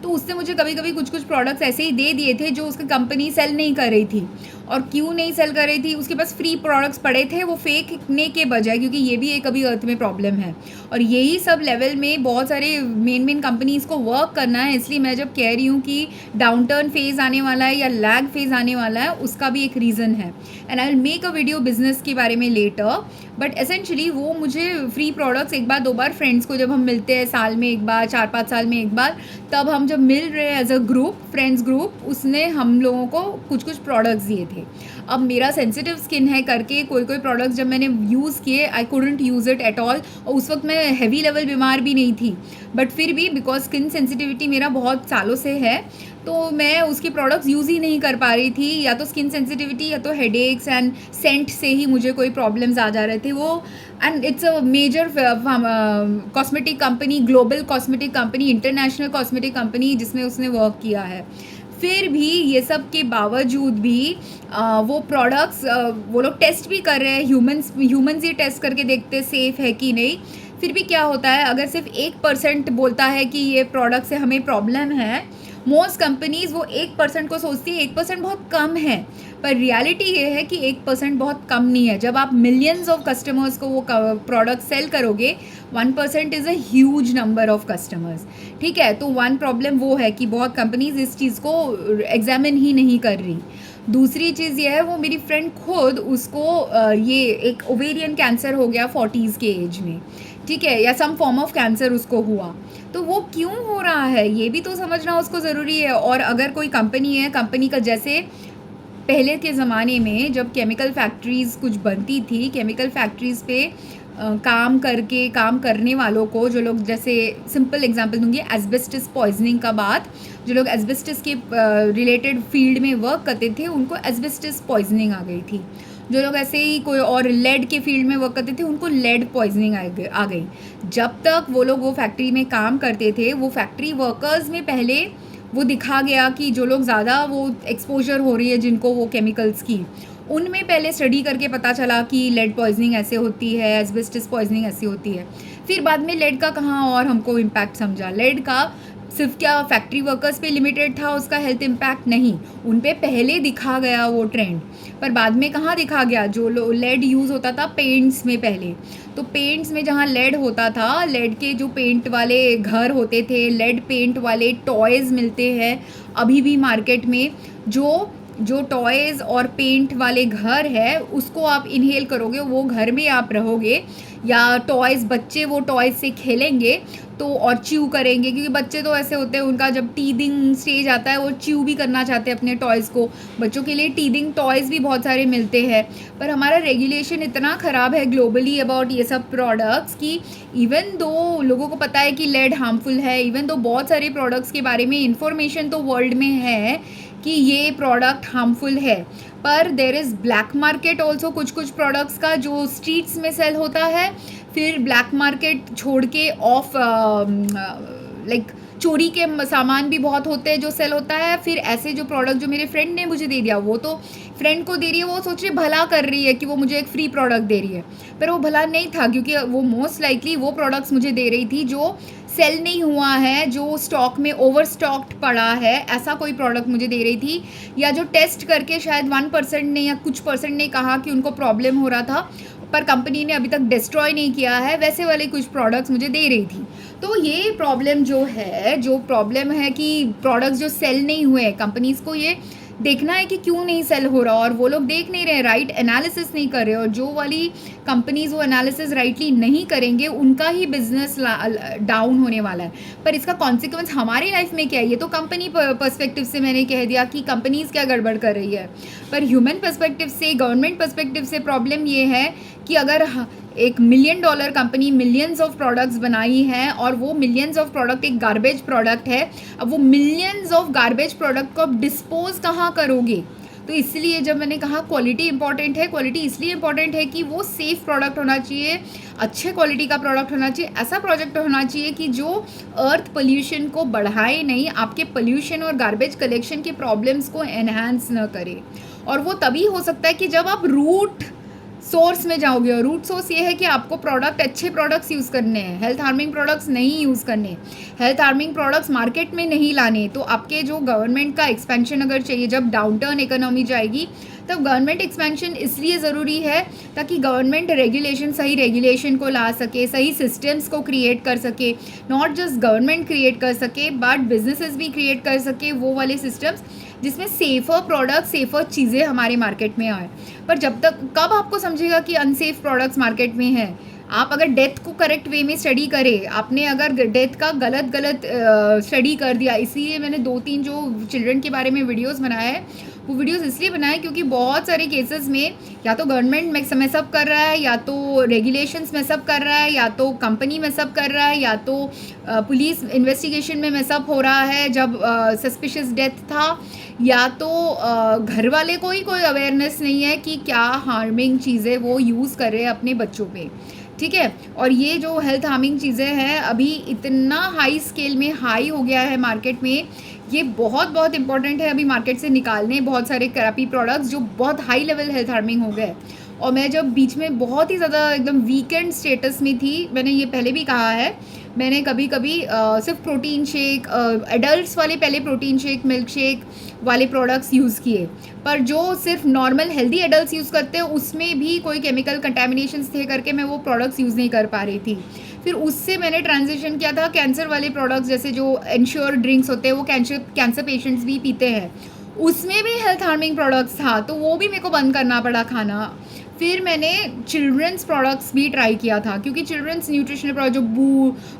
तो उससे मुझे कभी कभी कुछ प्रोडक्ट्स ऐसे ही दे दिए थे जो उसकी कंपनी सेल नहीं कर रही थी। और क्यों नहीं सेल कर रही थी? उसके पास फ्री प्रोडक्ट्स पड़े थे, वो फेंकने के बजाय, क्योंकि ये भी एक अभी अर्थ में प्रॉब्लम है। और यही सब लेवल में बहुत सारे मेन कंपनीज़ को वर्क करना है। इसलिए मैं जब कह रही हूँ कि डाउन टर्न फेज़ आने वाला है या लैग फेज़ आने वाला है, उसका भी एक रीज़न है। And I will make a video business के बारे में लेटर, बट एसेंशली वो मुझे फ्री प्रोडक्ट्स एक बार दो बार, फ्रेंड्स को जब हम मिलते हैं साल में एक बार, 4-5 साल में एक बार, तब हम जब मिल रहे हैं as a group, friends group, उसने हम लोगों को कुछ प्रोडक्ट्स दिए थे। अब मेरा सेंसिटिव स्किन है करके कोई प्रोडक्ट्स जब मैंने यूज़ किए, I couldn't use it at all. और उस वक्त मैं हैवी लेवल बीमार भी नहीं थी, बट फिर भी बिकॉज स्किन सेंसिटिविटी मेरा बहुत सालों से है, तो मैं उसके प्रोडक्ट्स यूज़ ही नहीं कर पा रही थी। या तो स्किन सेंसिटिविटी या तो हेडेक्स एंड सेंट से ही मुझे कोई प्रॉब्लम्स आ जा रहे थे वो। And it's a major cosmetic company, global cosmetic company, international cosmetic company जिसमें उसने वर्क किया है। फिर भी ये सब के बावजूद भी वो प्रोडक्ट्स वो लोग टेस्ट भी कर रहे हैं, ह्यूमंस ही टेस्ट करके देखते सेफ़ है कि नहीं। फिर भी क्या होता है, अगर सिर्फ 1% बोलता है कि ये प्रोडक्ट से हमें प्रॉब्लम है, मोस्ट कंपनीज़ वो 1% को सोचती है 1% बहुत कम है, पर रियलिटी ये है कि 1% बहुत कम नहीं है। जब आप मिलियंस ऑफ कस्टमर्स को वो प्रोडक्ट सेल करोगे, 1% is a huge number of customers, ठीक है। तो वन प्रॉब्लम वो है कि बहुत कंपनीज इस चीज़ को एग्जामिन ही नहीं कर रही। दूसरी चीज़ ये है, वो मेरी फ्रेंड खुद, उसको ये एक ओवेरियन कैंसर हो गया 40s के एज में, ठीक है, या सम फॉर्म ऑफ कैंसर उसको हुआ। तो वो क्यों हो रहा है ये भी तो समझना उसको ज़रूरी है। और अगर कोई कंपनी है, कंपनी का जैसे पहले के ज़माने में जब केमिकल फैक्ट्रीज़ कुछ बनती थी, केमिकल फैक्ट्रीज़ पे काम करने वालों को, जो लोग, जैसे सिंपल एग्जांपल दूंगी, एस्बेस्टस पॉइजनिंग का बात, जो लोग एस्बेस्टस के रिलेटेड फील्ड में वर्क करते थे उनको एस्बेस्टस पॉइजनिंग आ गई थी। जो लोग ऐसे ही कोई और लेड के फील्ड में वर्क करते थे उनको लेड पॉइजनिंग आ गई। जब तक वो लोग वो फैक्ट्री में काम करते थे, वो फैक्ट्री वर्कर्स में पहले वो दिखा गया कि जो लोग ज़्यादा वो एक्सपोजर हो रही है जिनको वो केमिकल्स की, उनमें पहले स्टडी करके पता चला कि लेड पॉइजनिंग ऐसे होती है, एस्बेस्टस पॉइजनिंग ऐसी होती है। फिर बाद में लेड का कहाँ और हमको इम्पैक्ट समझा। लेड का सिर्फ क्या फैक्ट्री वर्कर्स पे लिमिटेड था उसका हेल्थ इम्पैक्ट? नहीं, उन पे पहले दिखा गया वो ट्रेंड, पर बाद में कहाँ दिखा गया? जो लेड यूज़ होता था पेंट्स में पहले, तो पेंट्स में जहाँ लेड होता था, लेड के जो पेंट वाले घर होते थे, लेड पेंट वाले टॉयज़ मिलते हैं अभी भी मार्केट में। जो टॉयज़ और पेंट वाले घर है उसको आप इनहेल करोगे, वो घर में आप रहोगे, या टॉयज़ बच्चे वो टॉयज़ से खेलेंगे तो और च्यू करेंगे, क्योंकि बच्चे तो ऐसे होते हैं, उनका जब टीदिंग स्टेज आता है वो च्यू भी करना चाहते हैं अपने टॉयज़ को। बच्चों के लिए टीदिंग टॉयज़ भी बहुत सारे मिलते हैं, पर हमारा रेगुलेशन इतना ख़राब है ग्लोबली अबाउट ये सब प्रोडक्ट्स कि इवन दो लोगों को पता है कि लेड हार्मफुल है, इवन दो बहुत सारे प्रोडक्ट्स के बारे में इंफॉर्मेशन तो वर्ल्ड में है कि ये प्रोडक्ट हार्मफुल है, पर there is black market also कुछ प्रोडक्ट्स का जो स्ट्रीट्स में सेल होता है। फिर ब्लैक मार्केट छोड़ के ऑफ लाइक चोरी के सामान भी बहुत होते हैं जो सेल होता है। फिर ऐसे जो प्रोडक्ट जो मेरे फ्रेंड ने मुझे दे दिया, वो तो फ्रेंड को दे रही है, वो सोच रही भला कर रही है कि वो मुझे एक फ्री प्रोडक्ट दे रही है, पर वो भला नहीं था, क्योंकि वो मोस्ट लाइकली वो प्रोडक्ट्स मुझे दे रही थी जो सेल नहीं हुआ है, जो स्टॉक में ओवर स्टॉक्ड पड़ा है, ऐसा कोई प्रोडक्ट मुझे दे रही थी, या जो टेस्ट करके शायद 1% ने या कुछ परसेंट ने कहा कि उनको प्रॉब्लम हो रहा था, पर कंपनी ने अभी तक डिस्ट्रॉय नहीं किया है, वैसे वाले कुछ प्रोडक्ट्स मुझे दे रही थी। तो ये प्रॉब्लम जो प्रॉब्लम है कि प्रोडक्ट्स जो सेल नहीं हुए, कंपनीज़ को ये देखना है कि क्यों नहीं सेल हो रहा, और वो लोग देख नहीं रहे, राइट एनालिसिस नहीं कर रहे, और जो वाली कंपनीज़ वो एनालिसिस राइटली नहीं करेंगे उनका ही बिजनेस डाउन होने वाला है। पर इसका कॉन्सिक्वेंस हमारी लाइफ में क्या है, ये तो कंपनी पर्सपेक्टिव से मैंने कह दिया कि कंपनीज़ क्या गड़बड़ कर रही है, पर ह्यूमन पर्सपेक्टिव से, गवर्नमेंट पर्सपेक्टिव से प्रॉब्लम ये है कि अगर एक $1 million company millions of products बनाई है, और वो मिलियंस ऑफ प्रोडक्ट एक गार्बेज प्रोडक्ट है, अब वो मिलियंस ऑफ गार्बेज प्रोडक्ट को आप डिस्पोज कहाँ करोगे? तो इसलिए जब मैंने कहा क्वालिटी इंपॉर्टेंट है, क्वालिटी इसलिए इंपॉर्टेंट है कि वो सेफ़ प्रोडक्ट होना चाहिए, अच्छे क्वालिटी का प्रोडक्ट होना चाहिए, ऐसा प्रोडक्ट होना चाहिए कि जो अर्थ पोल्यूशन को बढ़ाए नहीं, आपके पोल्यूशन और गार्बेज कलेक्शन के प्रॉब्लम्स को एनहांस न करे। और वो तभी हो सकता है कि जब आप रूट सोर्स में जाओगे, और रूट सोर्स ये है कि आपको प्रोडक्ट अच्छे प्रोडक्ट्स यूज़ करने हैं, हेल्थ हार्मिंग प्रोडक्ट्स नहीं यूज़ करने, हेल्थ हार्मिंग प्रोडक्ट्स मार्केट में नहीं लाने। तो आपके जो गवर्नमेंट का एक्सपेंशन अगर चाहिए, जब डाउनटर्न इकोनॉमी जाएगी तब गवर्नमेंट एक्सपेंशन इसलिए ज़रूरी है ताकि गवर्नमेंट रेगुलेशन, सही रेगुलेशन को ला सके, सही सिस्टम्स को क्रिएट कर सके, नॉट जस्ट गवर्नमेंट क्रिएट कर सके बट बिजनेसेस भी क्रिएट कर सके वो वाले सिस्टम्स जिसमें सेफ़र प्रोडक्ट, सेफ़र चीज़ें हमारे मार्केट में आए। पर जब तक, कब आपको समझेगा कि अनसेफ प्रोडक्ट्स मार्केट में हैं? आप अगर डेथ को करेक्ट वे में स्टडी करें, आपने अगर डेथ का गलत स्टडी कर दिया। इसीलिए मैंने 2-3 जो चिल्ड्रन के बारे में वीडियोस बनाया है, वो वीडियोस इसलिए बनाए क्योंकि बहुत सारे केसेस में या तो गवर्नमेंट मैसअप कर रहा है, या तो रेगुलेशंस मैसअप कर रहा है, या तो कंपनी मैसअप कर रहा है, या तो पुलिस इन्वेस्टिगेशन में मैसअप हो रहा है जब सस्पिशियस डेथ था, या तो घर वाले को ही कोई अवेयरनेस नहीं है कि क्या हार्मिंग चीज़ें वो यूज़ कर रहे हैं अपने बच्चों पे। ठीक है, और ये जो हेल्थ हार्मिंग चीज़ें हैं अभी इतना हाई स्केल में हाई हो गया है मार्केट में, ये बहुत इंपॉर्टेंट है अभी मार्केट से निकालने बहुत सारे क्रैपी प्रोडक्ट्स जो बहुत हाई लेवल हेल्थ हार्मिंग हो गए। और मैं जब बीच में बहुत ही ज़्यादा एकदम वीकेंड स्टेटस में थी, मैंने ये पहले भी कहा है, मैंने कभी सिर्फ प्रोटीन शेक, एडल्ट्स वाले पहले प्रोटीन शेक, मिल्क शेक वाले प्रोडक्ट्स यूज़ किए, पर जो सिर्फ नॉर्मल हेल्दी एडल्ट्स यूज़ करते हैं उसमें भी कोई केमिकल कंटेमिनेशंस थे करके मैं वो प्रोडक्ट्स यूज़ नहीं कर पा रही थी। फिर उससे मैंने ट्रांजिशन किया था कैंसर वाले प्रोडक्ट्स, जैसे जो एंश्योर ड्रिंक्स होते हैं वो कैंसर पेशेंट्स भी पीते हैं, उसमें भी हेल्थ हार्मिंग प्रोडक्ट्स था, तो वो भी मेरे को बंद करना पड़ा खाना। फिर मैंने चिल्ड्रंस प्रोडक्ट्स भी ट्राई किया था, क्योंकि चिल्ड्रंस न्यूट्रिशनल प्रोडक्ट जो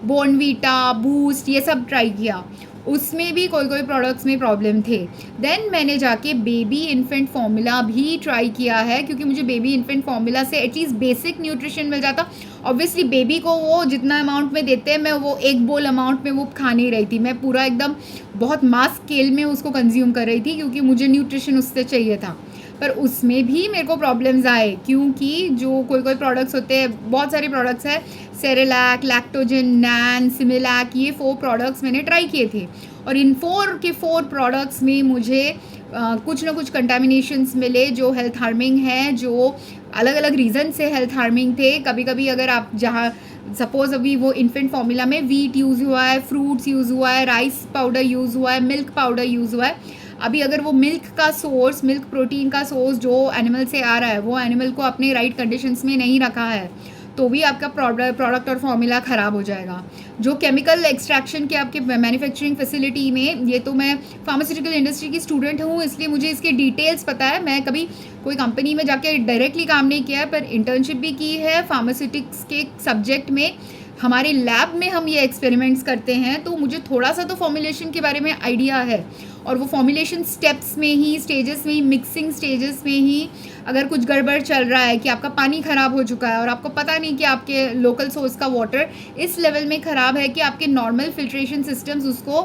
बॉर्नवीटा, बूस्ट, ये सब ट्राई किया, उसमें भी कोई प्रोडक्ट्स में प्रॉब्लम थे। देन मैंने जाके बेबी इन्फेंट फार्मूला भी ट्राई किया है, क्योंकि मुझे बेबी इन्फेंट फार्मूला से एटलीस्ट बेसिक न्यूट्रिशन मिल जाता। ऑब्वियसली बेबी को वो जितना अमाउंट में देते हैं, मैं वो एक बोल अमाउंट में वो खा नहीं रही थी, मैं पूरा एकदम बहुत मास स्केल में उसको कंज्यूम कर रही थी, क्योंकि मुझे न्यूट्रिशन उससे चाहिए था। पर उसमें भी मेरे को प्रॉब्लम्स आए, क्योंकि जो कोई प्रोडक्ट्स होते हैं, बहुत सारे प्रोडक्ट्स हैं, सेरेलैक, लैक्टोजन, नैन, सिमिलैक, ये 4 प्रोडक्ट्स मैंने ट्राई किए थे, और इन 4 प्रोडक्ट्स में मुझे कुछ ना कुछ कंटामिनेशंस मिले जो हेल्थ हार्मिंग हैं, जो अलग अलग रीज़न से हेल्थ हार्मिंग थे। कभी कभी अगर आप जहाँ सपोज़ अभी वो इन्फेंट फॉर्मूला में वीट यूज़ हुआ है, फ्रूट्स यूज़ हुआ है, राइस पाउडर यूज़ हुआ है, मिल्क पाउडर यूज़ हुआ है। अभी अगर वो मिल्क का सोर्स, मिल्क प्रोटीन का सोर्स जो एनिमल से आ रहा है, वो एनिमल को अपने राइट कंडीशंस में नहीं रखा है, तो भी आपका प्रोडक्ट और फॉर्मूला ख़राब हो जाएगा। जो केमिकल एक्सट्रैक्शन के आपके मैन्युफैक्चरिंग फैसिलिटी में, ये तो मैं फार्मास्यूटिकल इंडस्ट्री की स्टूडेंट हूँ, इसलिए मुझे इसके डिटेल्स पता है। मैं कभी कोई कंपनी में जाके डायरेक्टली काम नहीं किया है, पर इंटर्नशिप भी की है फार्मास्यूटिक्स के सब्जेक्ट में। हमारे लैब में हम ये एक्सपेरिमेंट्स करते हैं, तो मुझे थोड़ा सा तो फॉर्मुलेशन के बारे में आइडिया है। और वो फॉर्मुलेशन स्टेप्स में ही, स्टेजेस में ही, मिक्सिंग स्टेजेस में ही अगर कुछ गड़बड़ चल रहा है कि आपका पानी ख़राब हो चुका है और आपको पता नहीं कि आपके लोकल सोर्स का वाटर इस लेवल में ख़राब है कि आपके नॉर्मल फिल्ट्रेशन सिस्टम्स उसको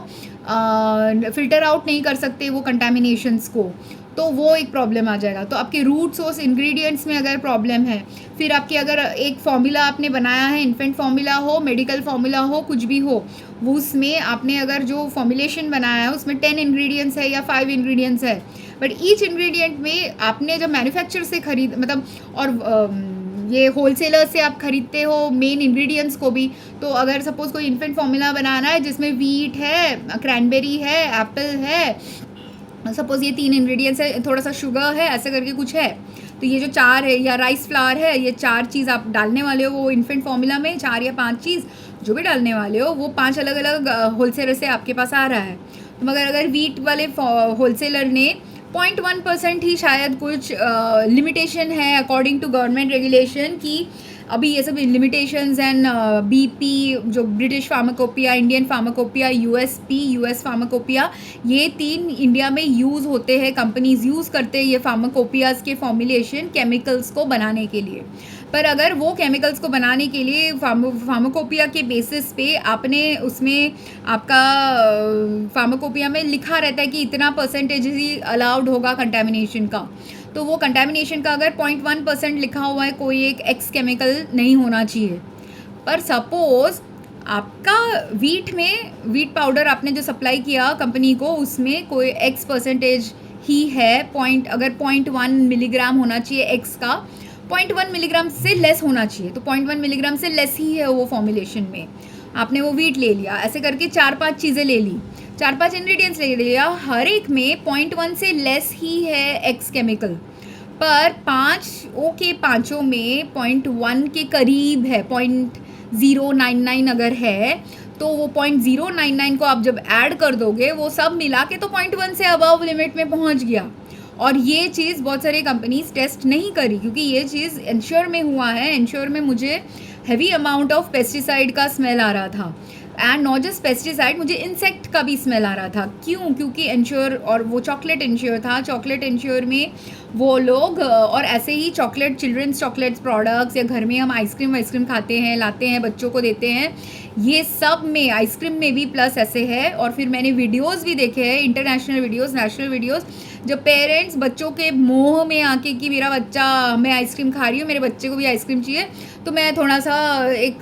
फ़िल्टर आउट नहीं कर सकते वो कंटामिनेशंस को, तो वो एक प्रॉब्लम आ जाएगा। तो आपके रूट सोर्स इंग्रेडिएंट्स में अगर प्रॉब्लम है, फिर आपके अगर एक फॉर्मूला आपने बनाया है, इन्फेंट फॉर्मूला हो, मेडिकल फॉर्मूला हो, कुछ भी हो, वो उसमें आपने अगर जो फॉर्मुलेशन बनाया है उसमें 10 इंग्रेडिएंट्स है या 5 इंग्रेडिएंट्स है, बट ईच इंग्रेडिएंट में आपने जब मैन्युफैक्चर से खरीद मतलब और ये होलसेलर से आप खरीदते हो मेन इंग्रेडिएंट्स को भी, तो अगर सपोज़ कोई इन्फेंट फॉर्मूला बनाना है जिसमें वीट है, क्रैनबेरी है, एप्पल है, सपोज़ ये 3 इंग्रेडिएंट्स है, थोड़ा सा शुगर है, ऐसे करके कुछ है, तो ये जो 4 है, या राइस फ्लावर है, ये 4 चीज़ आप डालने वाले हो वो इन्फेंट फॉर्मूला में, 4 या 5 चीज़ जो भी डालने वाले हो, वो 5 अलग अलग होलसेलर से आपके पास आ रहा है। तो मगर अगर वीट वाले होलसेलर ने 0.1% ही शायद कुछ लिमिटेशन है अकॉर्डिंग टू गवर्नमेंट रेगुलेशन की, अभी ये सब लिमिटेशंस एंड बीपी, जो British pharmacopoeia, Indian pharmacopoeia, US pharmacopoeia, ये 3 इंडिया में यूज़ होते हैं, कंपनीज यूज़ करते हैं ये फार्माकोपियाज़ के फॉर्मुलेशन केमिकल्स को बनाने के लिए। पर अगर वो केमिकल्स को बनाने के लिए फार्माकोपिया के बेसिस पे आपने उसमें आपका फार्माकोपिया में लिखा रहता है कि इतना परसेंटेज ही अलाउड होगा कंटेमिनेशन का, तो वो कंटेमिनेशन का अगर 0.1% लिखा हुआ है, कोई एक एक्स केमिकल नहीं होना चाहिए। पर सपोज़ आपका वीट पाउडर आपने जो सप्लाई किया कंपनी को, उसमें कोई एक्स परसेंटेज ही है, अगर 0.1 मिलीग्राम होना चाहिए एक्स का, 0.1 मिलीग्राम से लेस होना चाहिए, तो 0.1 मिलीग्राम से लेस ही है वो फॉर्मुलेशन में। आपने वो वीट ले लिया, ऐसे करके 4-5 चीज़ें ले ली, 4-5 इंग्रेडिएंट्स ले लिया, हर एक में 0.1 से लेस ही है एक्स केमिकल, पर पाँचों में 0.1 के करीब है, 0.099 अगर है, तो वो 0.099 को आप जब ऐड कर दोगे, वो सब मिला के तो 0.1 से अबव लिमिट में पहुंच गया। और ये चीज़ बहुत सारी कंपनीज टेस्ट नहीं करी, क्योंकि ये चीज़ इंश्योर में हुआ है। इंश्योर में मुझे हैवी अमाउंट ऑफ पेस्टिसाइड का स्मेल आ रहा था, एंड नॉट जस्ट पेस्टिसाइड, मुझे इंसेक्ट का भी स्मेल आ रहा था। क्यों? क्योंकि इंश्योर, और वो चॉकलेट इंश्योर था। चॉकलेट इंश्योर में वो लोग, और ऐसे ही चॉकलेट, चिल्ड्रंस चॉकलेट्स प्रोडक्ट्स, या घर में हम आइसक्रीम खाते हैं, लाते हैं, बच्चों को देते हैं, ये सब में, आइसक्रीम में भी प्लस ऐसे है। और फिर मैंने वीडियोस भी देखे हैं, इंटरनेशनल वीडियोस, नेशनल वीडियोस, जब पेरेंट्स बच्चों के मोह में आके कि मेरा बच्चा, मैं आइसक्रीम खा रही हूँ, मेरे बच्चे को भी आइसक्रीम चाहिए, तो मैं थोड़ा सा एक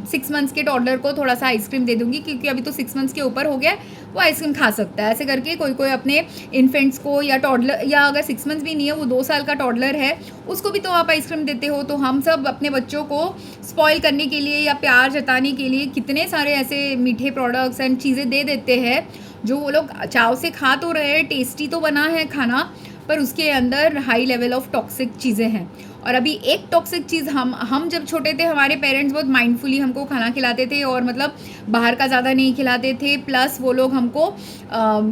6 मंथ्स के टॉडलर को थोड़ा सा आइसक्रीम दे दूँगी, क्योंकि अभी तो 6 मंथ्स के ऊपर हो गया, वो आइसक्रीम खा सकता है। ऐसे करके कोई अपने इन्फेंट्स को, या टॉडलर, या अगर 6 मंथ्स भी नहीं है, वो 2 साल का टॉडलर है, उसको भी तो आप आइसक्रीम देते हो। तो हम सब अपने बच्चों को स्पॉइल करने के लिए या प्यार जताने के लिए कितने सारे ऐसे मीठे प्रोडक्ट्स एंड चीज़ें दे देते हैं, जो वो लोग चाव से खा तो रहे हैं, टेस्टी तो बना है खाना, पर उसके अंदर हाई लेवल ऑफ टॉक्सिक चीज़ें हैं। और अभी एक टॉक्सिक चीज़, हम जब छोटे थे, हमारे पेरेंट्स बहुत माइंडफुली हमको खाना खिलाते थे, और मतलब बाहर का ज़्यादा नहीं खिलाते थे, प्लस वो लोग हमको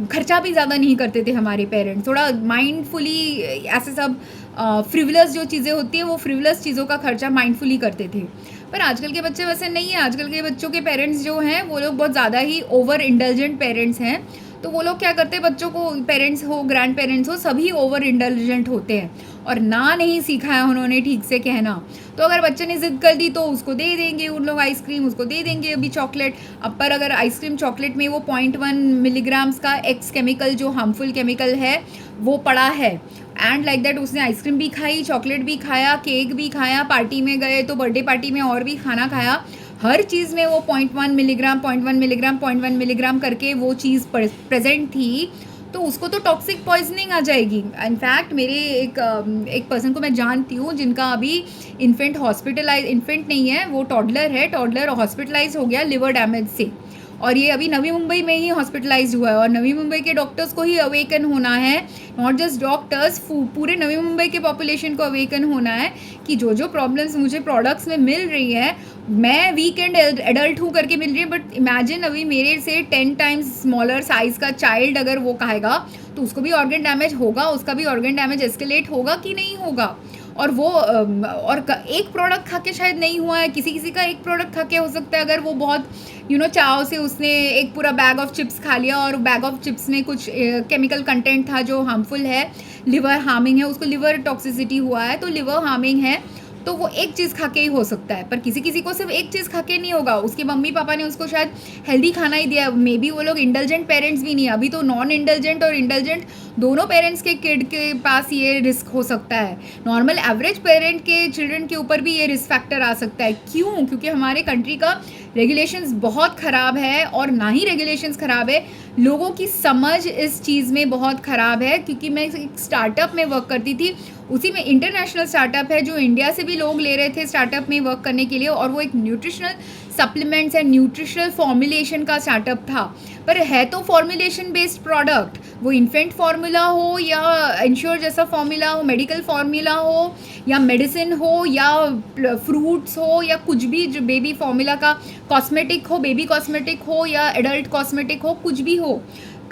खर्चा भी ज़्यादा नहीं करते थे। हमारे पेरेंट्स थोड़ा माइंडफुली, ऐसे सब फ्रिवलस जो चीज़ें होती है, वो फ्रिवलस चीज़ों का खर्चा माइंडफुली करते थे। पर आजकल के बच्चे वैसे नहीं है। आजकल के बच्चों के पेरेंट्स जो हैं, वो लोग बहुत ज़्यादा ही ओवर इंडल्जेंट पेरेंट्स हैं। तो वो लोग क्या करते हैं, बच्चों को, पेरेंट्स हो, ग्रैंड पेरेंट्स हो, सभी ओवर इंडल्जेंट होते हैं, और ना नहीं सीखा है उन्होंने ठीक से कहना। तो अगर बच्चे ने ज़िद कर दी तो उसको दे देंगे उन लोग आइसक्रीम, उसको दे देंगे अभी चॉकलेट। अब पर अगर आइसक्रीम चॉकलेट में वो 0.1 मिलीग्राम्स का एक्स केमिकल, जो हार्मफुल केमिकल है, वो पड़ा है, एंड लाइक दैट उसने आइसक्रीम भी खाई, चॉकलेट भी खाया, केक भी खाया, पार्टी में गए तो बर्थडे पार्टी में और भी खाना खाया, हर चीज़ में वो 0.1 मिलीग्राम करके वो चीज़ प्रेजेंट थी, तो उसको तो टॉक्सिक पॉइजनिंग आ जाएगी। इनफैक्ट मेरे एक पर्सन को मैं जानती हूँ जिनका अभी इन्फेंट नहीं है, वो टॉडलर हॉस्पिटलाइज हो गया लिवर डैमेज से, और ये अभी नवी मुंबई में ही हॉस्पिटलाइज हुआ है। और नवी मुंबई के डॉक्टर्स को ही अवेकन होना है, नॉट जस्ट डॉक्टर्स, पूरे नवी मुंबई के पॉपुलेशन को अवेकन होना है कि जो जो प्रॉब्लम्स मुझे प्रोडक्ट्स में मिल रही है, मैं वीक एंड एडल्ट हूँ करके मिल रही है, बट इमेजिन अभी मेरे से 10 टाइम्स स्मॉलर साइज़ का चाइल्ड अगर वो खाएगा तो उसको भी ऑर्गन डैमेज होगा, उसका भी ऑर्गन डैमेज एस्केलेट होगा कि नहीं होगा। और वो एक प्रोडक्ट खा के शायद नहीं हुआ है, किसी का एक प्रोडक्ट खा के हो सकता है, अगर वो बहुत चाव से उसने एक पूरा बैग ऑफ चिप्स खा लिया और बैग ऑफ चिप्स में कुछ केमिकल कंटेंट था जो हार्मफुल है, लिवर हार्मिंग है, उसको लिवर टॉक्सिसिटी हुआ है, तो लिवर हार्मिंग है, तो वो एक चीज़ खा के ही हो सकता है। पर किसी को सिर्फ एक चीज़ खा के नहीं होगा, उसके मम्मी पापा ने उसको शायद हेल्दी खाना ही दिया, मे बी वो लोग इंडल्जेंट पेरेंट्स भी नहीं है। अभी तो नॉन इंडल्जेंट और इंडल्जेंट दोनों पेरेंट्स के किड के पास ये रिस्क हो सकता है। नॉर्मल एवरेज पेरेंट के चिल्ड्रन के ऊपर भी ये रिस्क फैक्टर आ सकता है। क्यों? क्योंकि हमारे कंट्री का रेगुलेशंस बहुत ख़राब है, और ना ही रेगुलेशंस ख़राब है, लोगों की समझ इस चीज़ में बहुत ख़राब है। क्योंकि मैं एक स्टार्टअप में वर्क करती थी, उसी में इंटरनेशनल स्टार्टअप है जो इंडिया से भी लोग ले रहे थे स्टार्टअप में वर्क करने के लिए, और वो एक nutritional supplements and nutritional formulation का स्टार्टअप था, पर है तो फॉर्मुलेशन बेस्ड प्रोडक्ट, वो इन्फेंट फार्मूला हो या इंश्योर जैसा फार्मूला हो, मेडिकल फार्मूला हो या मेडिसिन हो या फ्रूट्स हो या कुछ भी जो बेबी फार्मूला का कॉस्मेटिक हो, बेबी कॉस्मेटिक हो या एडल्ट कॉस्मेटिक हो, कुछ भी हो,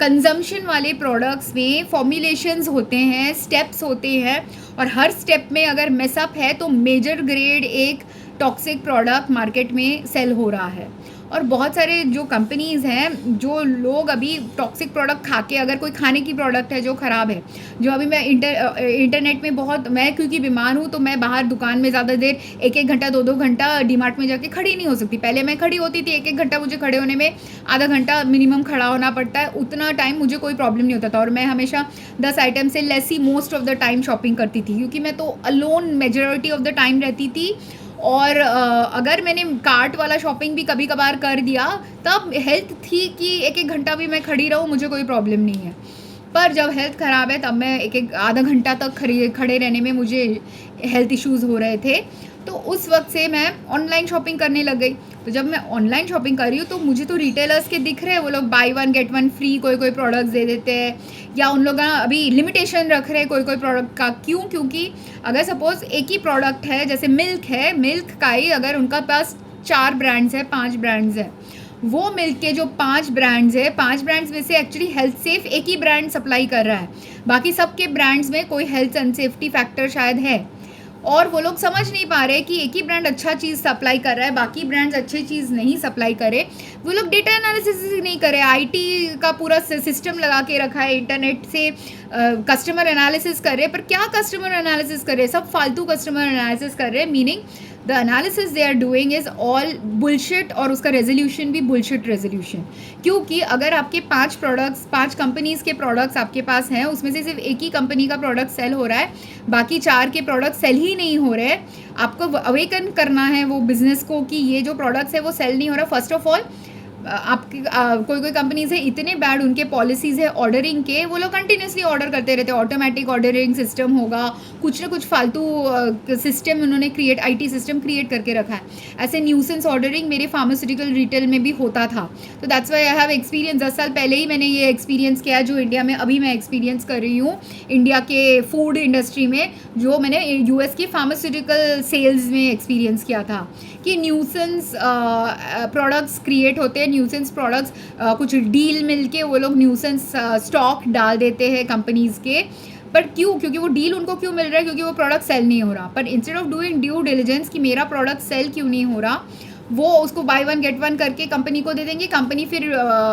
कंजम्पशन वाले प्रोडक्ट्स में फॉर्मुलेशंस होते हैं, स्टेप्स होते हैं, और हर स्टेप में अगर मेसअप है तो मेजर ग्रेड एक टॉक्सिक प्रोडक्ट मार्केट में सेल हो रहा है। और बहुत सारे जो कंपनीज़ हैं, जो लोग अभी टॉक्सिक प्रोडक्ट खा के, अगर कोई खाने की प्रोडक्ट है जो ख़राब है, जो अभी मैं इंटरनेट में बहुत, मैं क्योंकि बीमार हूँ तो मैं बाहर दुकान में ज़्यादा देर 1-1 घंटा 2-2 घंटा डीमार्ट में जाके खड़ी नहीं हो सकती। पहले मैं खड़ी होती थी, 1-1 घंटा मुझे खड़े होने में आधा घंटा मिनिमम खड़ा होना पड़ता है, उतना टाइम मुझे कोई प्रॉब्लम नहीं होता था, और मैं हमेशा 10 आइटम से less he most of the time shopping करती थी, क्योंकि मैं तो alone majority of the time रहती थी। और अगर मैंने कार्ट वाला शॉपिंग भी कभी कभार कर दिया, तब हेल्थ थी कि 1-1 घंटा भी मैं खड़ी रहूँ, मुझे कोई प्रॉब्लम नहीं है। पर जब हेल्थ ख़राब है तब मैं 1-1 आधा घंटा तक खड़े रहने में मुझे हेल्थ इश्यूज़ हो रहे थे, तो उस वक्त से मैं ऑनलाइन शॉपिंग करने लग गई। तो जब मैं ऑनलाइन शॉपिंग कर रही हूँ तो मुझे तो रिटेलर्स के दिख रहे हैं, वो लोग बाई 1 गेट 1 फ्री कोई प्रोडक्ट्स दे देते हैं, या उन लोग अभी लिमिटेशन रख रहे हैं कोई प्रोडक्ट का। क्यों? क्योंकि अगर सपोज़ एक ही प्रोडक्ट है, जैसे मिल्क है, मिल्क का ही अगर उनका पास 4 ब्रांड्स है, 5 ब्रांड्स है, वो मिल्क के जो 5 ब्रांड्स है, 5 ब्रांड्स में से एक्चुअली हेल्थ सेफ एक ही ब्रांड सप्लाई कर रहा है, बाकी सबके ब्रांड्स में कोई हेल्थ अनसेफ्टी फैक्टर शायद है, और वो लोग समझ नहीं पा रहे कि एक ही ब्रांड अच्छा चीज़ सप्लाई कर रहा है, बाकी ब्रांड्स अच्छी चीज़ नहीं सप्लाई करे। वो लोग डेटा एनालिसिस नहीं करे, आईटी का पूरा सिस्टम लगा के रखा है, इंटरनेट से कस्टमर एनालिसिस कर रहे, पर क्या कस्टमर एनालिसिस कर रहे, सब फालतू कस्टमर एनालिसिस कर रहे, meaning the analysis they are doing is all bullshit, और उसका रेजोल्यूशन भी बुलशिट रेजोल्यूशन। क्योंकि अगर आपके 5 कंपनीज़ के प्रोडक्ट्स आपके पास हैं, उसमें से सिर्फ एक ही कंपनी का प्रोडक्ट सेल हो रहा है, बाकी 4 के प्रोडक्ट सेल ही नहीं हो रहे, आपको अवेकन करना है वो बिज़नेस को कि ये जो प्रोडक्ट्स है वो सेल नहीं हो रहा। फर्स्ट ऑफ ऑल आपकी कोई कंपनीज़ है, इतने बैड उनके पॉलिसीज़ है ऑर्डरिंग के, वो लोग कंटिन्यूसली ऑर्डर करते रहते हैं, ऑटोमेटिक ऑर्डरिंग सिस्टम होगा, कुछ ना कुछ फालतू सिस्टम उन्होंने आईटी सिस्टम क्रिएट करके रखा है। ऐसे न्यूसेंस ऑर्डरिंग मेरे फार्मास्यूटिकल रिटेल में भी होता था, तो that's why I have experience. 10 साल पहले ही मैंने ये एक्सपीरियंस किया जो इंडिया में अभी मैं एक्सपीरियंस कर रही हूँ, इंडिया के फूड इंडस्ट्री में, जो मैंने यूएस की फार्मास्यूटिकल सेल्स में एक्सपीरियंस किया था कि न्यूसेंस प्रोडक्ट्स क्रिएट होते हैं, न्यूसेंस प्रोडक्ट्स कुछ डील मिलके वो लोग न्यूसेंस स्टॉक डाल देते हैं कंपनीज़ के। पर क्यों? क्योंकि वो डील उनको क्यों मिल रहा है? क्योंकि वो प्रोडक्ट सेल नहीं हो रहा। पर instead of doing due diligence कि मेरा प्रोडक्ट सेल क्यों नहीं हो रहा, वो उसको बाय 1 गेट 1 करके कंपनी को दे देंगे, कंपनी फिर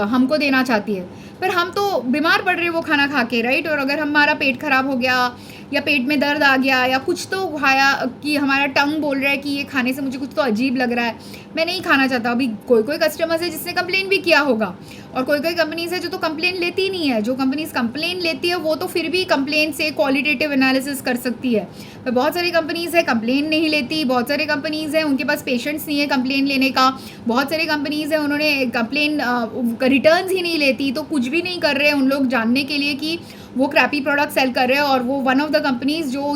हमको देना चाहती है, पर हम तो बीमार पड़ रहे वो खाना खा के, राइट। और अगर हमारा पेट ख़राब हो गया या पेट में दर्द आ गया या कुछ तो खाया कि हमारा टंग बोल रहा है कि ये खाने से मुझे कुछ तो अजीब लग रहा है, मैं नहीं खाना चाहता। अभी कोई कस्टमर्स है जिसने कंप्लेन भी किया होगा, और कोई कोई कंपनीज है जो तो कंप्लेन लेती ही नहीं है। जो कंपनीज कंप्लेन लेती है वो तो फिर भी कंप्लेन से क्वालिटेटिव एनालिसिस कर सकती है, पर बहुत सारी कंपनीज है कंप्लेन नहीं लेती। बहुत सारे कंपनीज है उनके पास पेशेंस नहीं है कंप्लेन लेने का। बहुत सारी कंपनीज है उन्होंने कंप्लेन रिटर्न्स ही नहीं लेती, तो कुछ भी नहीं कर रहे हैं उन लोग जानने के लिए कि वो क्रैपी प्रोडक्ट सेल कर रहे हैं। और वो वन ऑफ द कंपनीज जो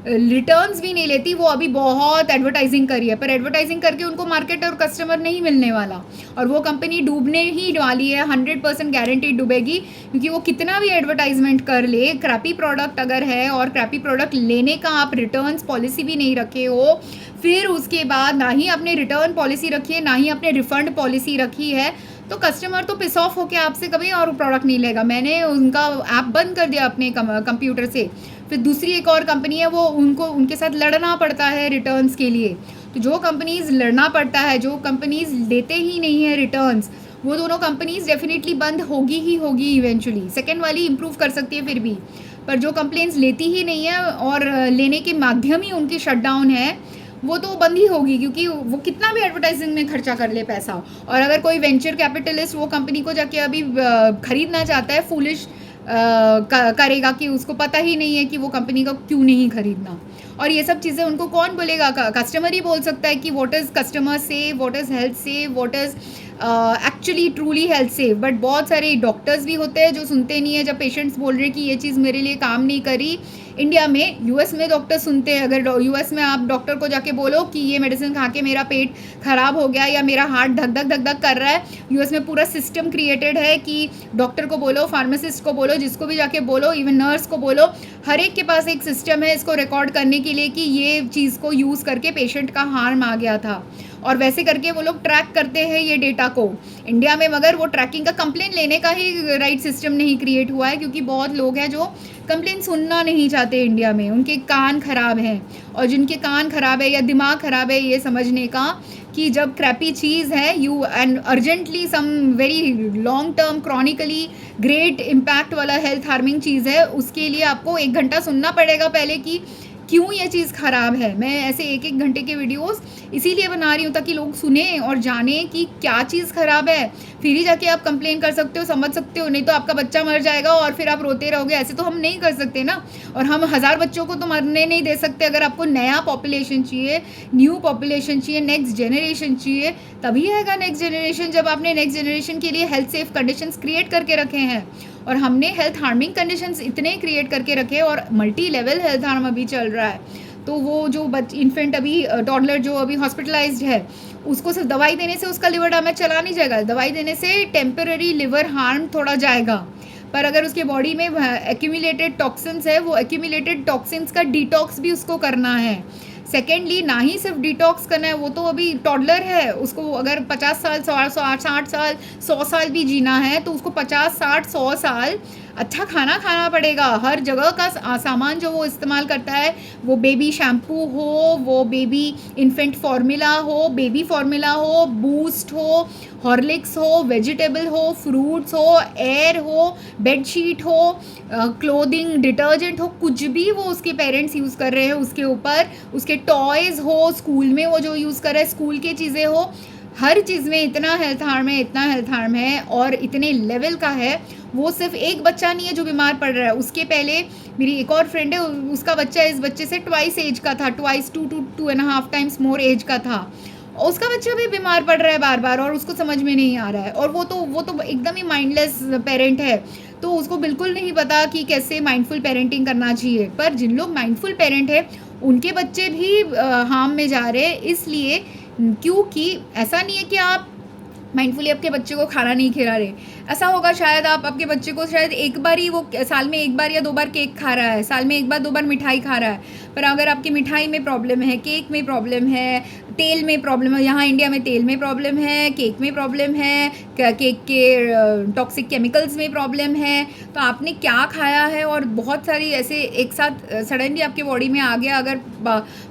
रिटर्न्स भी नहीं लेती, वो अभी बहुत एडवर्टाइजिंग करी है, पर एडवर्टाइजिंग करके उनको मार्केट और कस्टमर नहीं मिलने वाला, और वो कंपनी डूबने ही वाली है। 100% गारंटीड डूबेगी, क्योंकि वो कितना भी एडवर्टाइजमेंट कर ले, क्रैपी प्रोडक्ट अगर है और क्रैपी प्रोडक्ट लेने का आप रिटर्न्स पॉलिसी भी नहीं रखे हो, फिर उसके बाद ना ही आपने रिटर्न पॉलिसी रखी है ना ही आपने रिफंड पॉलिसी रखी है, तो कस्टमर तो पिस ऑफ होके आपसे कभी और प्रोडक्ट नहीं लेगा। मैंने उनका ऐप बंद कर दिया अपने कंप्यूटर से। फिर दूसरी एक और कंपनी है, वो उनके साथ लड़ना पड़ता है रिटर्न्स के लिए। तो जो कंपनीज लड़ना पड़ता है, जो कंपनीज लेते ही नहीं है रिटर्न्स, वो दोनों कंपनीज डेफिनेटली बंद होगी ही होगी इवेंचुअली। सेकेंड वाली इंप्रूव कर सकती है फिर भी, पर जो कंप्लेंट्स लेती ही नहीं है और लेने के माध्यम ही उनकी शटडाउन है, वो तो बंद ही होगी, क्योंकि वो कितना भी एडवर्टाइजिंग में खर्चा कर ले पैसा। और अगर कोई वेंचर कैपिटलिस्ट वो कंपनी को जाके अभी खरीदना चाहता है, फूलिश करेगा कि उसको पता ही नहीं है कि वो कंपनी का क्यों नहीं खरीदना। और ये सब चीज़ें उनको कौन बोलेगा? कस्टमर ही बोल सकता है कि what is customer save, what is health save, what is actually truly health save. But बहुत सारे डॉक्टर्स भी होते हैं जो सुनते नहीं है जब पेशेंट्स बोल रहे कि ये चीज़ मेरे लिए काम नहीं करी। इंडिया में, यूएस में डॉक्टर सुनते हैं। अगर यूएस में आप डॉक्टर को जाके बोलो कि ये मेडिसिन खा के मेरा पेट ख़राब हो गया या मेरा हार्ट धक धक धक धक कर रहा है, यूएस में पूरा सिस्टम क्रिएटेड है कि डॉक्टर को बोलो, फार्मासिस्ट को बोलो, जिसको भी जाके बोलो, इवन नर्स को बोलो, हर एक के पास एक सिस्टम है इसको रिकॉर्ड करने के लिए कि ये चीज़ को यूज़ करके पेशेंट का हार्म आ गया था, और वैसे करके वो लोग ट्रैक करते हैं ये डेटा को। इंडिया में मगर वो ट्रैकिंग का कंप्लेन लेने का ही राइट सिस्टम नहीं क्रिएट हुआ है, क्योंकि बहुत लोग हैं जो कंप्लेन सुनना नहीं चाहते इंडिया में, उनके कान खराब हैं। और जिनके कान खराब है या दिमाग खराब है ये समझने का कि जब क्रैपी चीज़ है you and urgently some very long term chronically great impact वाला हेल्थ हार्मिंग चीज़ है, उसके लिए आपको 1 घंटा सुनना पड़ेगा पहले कि क्यों ये चीज़ ख़राब है। मैं ऐसे 1-1 घंटे के वीडियोस इसीलिए बना रही हूँ ताकि लोग सुने और जाने कि क्या चीज़ ख़राब है, फिर ही जाके आप कंप्लेन कर सकते हो, समझ सकते हो। नहीं तो आपका बच्चा मर जाएगा और फिर आप रोते रहोगे। ऐसे तो हम नहीं कर सकते ना, और हम 1000 बच्चों को तो मरने नहीं दे सकते। अगर आपको नया पॉपुलेशन चाहिए, न्यू पॉपुलेशन चाहिए, नेक्स्ट जनरेशन चाहिए, तभी आएगा नेक्स्ट जनरेशन जब आपने नेक्स्ट जनरेशन के लिए हेल्थ सेफ कंडीशंस क्रिएट करके रखे हैं। और हमने हेल्थ हार्मिंग कंडीशंस इतने क्रिएट करके रखे, और मल्टी लेवल हेल्थ हार्म अभी चल रहा है। तो वो जो इन्फेंट अभी टॉडलर जो अभी हॉस्पिटलाइज्ड है, उसको सिर्फ दवाई देने से उसका लिवर डैमेज चला नहीं जाएगा। दवाई देने से टेम्पररी लिवर हार्म थोड़ा जाएगा, पर अगर उसके बॉडी में एक्यूमुलेटेड टॉक्सिन्स है, वो एक्यूमुलेटेड टॉक्सिन्स का डिटॉक्स भी उसको करना है। सेकेंडली, ना ही सिर्फ डिटॉक्स करना है, वो तो अभी टॉडलर है, उसको अगर 50 साल 60 साल 100 साल भी जीना है तो उसको 50 60 100 साल अच्छा खाना खाना पड़ेगा। हर जगह का सामान जो वो इस्तेमाल करता है, वो बेबी शैम्पू हो, वो बेबी इन्फेंट फार्मूला हो, बेबी फार्मूला हो, बूस्ट हो, हॉर्लिक्स हो, वेजिटेबल हो, फ्रूट्स हो, एयर हो, बेडशीट हो, क्लोथिंग डिटर्जेंट हो, कुछ भी वो उसके पेरेंट्स यूज़ कर रहे हैं उसके ऊपर, उसके टॉयज़ हो, स्कूल में वो जो यूज़ कर रहे हैं स्कूल की चीज़ें हो, हर चीज़ में इतना हेल्थ हार्म है, इतना हेल्थ हार्म है और इतने लेवल का है। वो सिर्फ एक बच्चा नहीं है जो बीमार पड़ रहा है, उसके पहले मेरी एक और फ्रेंड है, उसका बच्चा इस बच्चे से ट्वाइस एज का था, ट्वाइस 2.5 टाइम्स मोर एज का था। उसका बच्चा भी बीमार पड़ रहा है बार बार और उसको समझ में नहीं आ रहा है। और वो तो एकदम ही माइंडलेस पेरेंट है, तो उसको बिल्कुल नहीं पता कि कैसे माइंडफुल पेरेंटिंग करना चाहिए। पर जिन लोग माइंडफुल पेरेंट है उनके बच्चे भी हार्म में जा रहे हैं, इसलिए क्योंकि ऐसा नहीं है कि आप माइंडफुली आपके बच्चे को खाना नहीं खिला रहे। ऐसा होगा शायद आप आपके बच्चे को शायद एक बार ही, वो साल में 1 बार या 2 बार केक खा रहा है, साल में 1 बार 2 बार मिठाई खा रहा है। पर अगर आपकी मिठाई में प्रॉब्लम है, केक में प्रॉब्लम है, तेल में प्रॉब्लम है, यहाँ इंडिया में तेल में प्रॉब्लम है, केक में प्रॉब्लम है, केक के टॉक्सिक केमिकल्स में प्रॉब्लम है, तो आपने क्या खाया है। और बहुत सारी ऐसे एक साथ सडनली आपके बॉडी में आ गया, अगर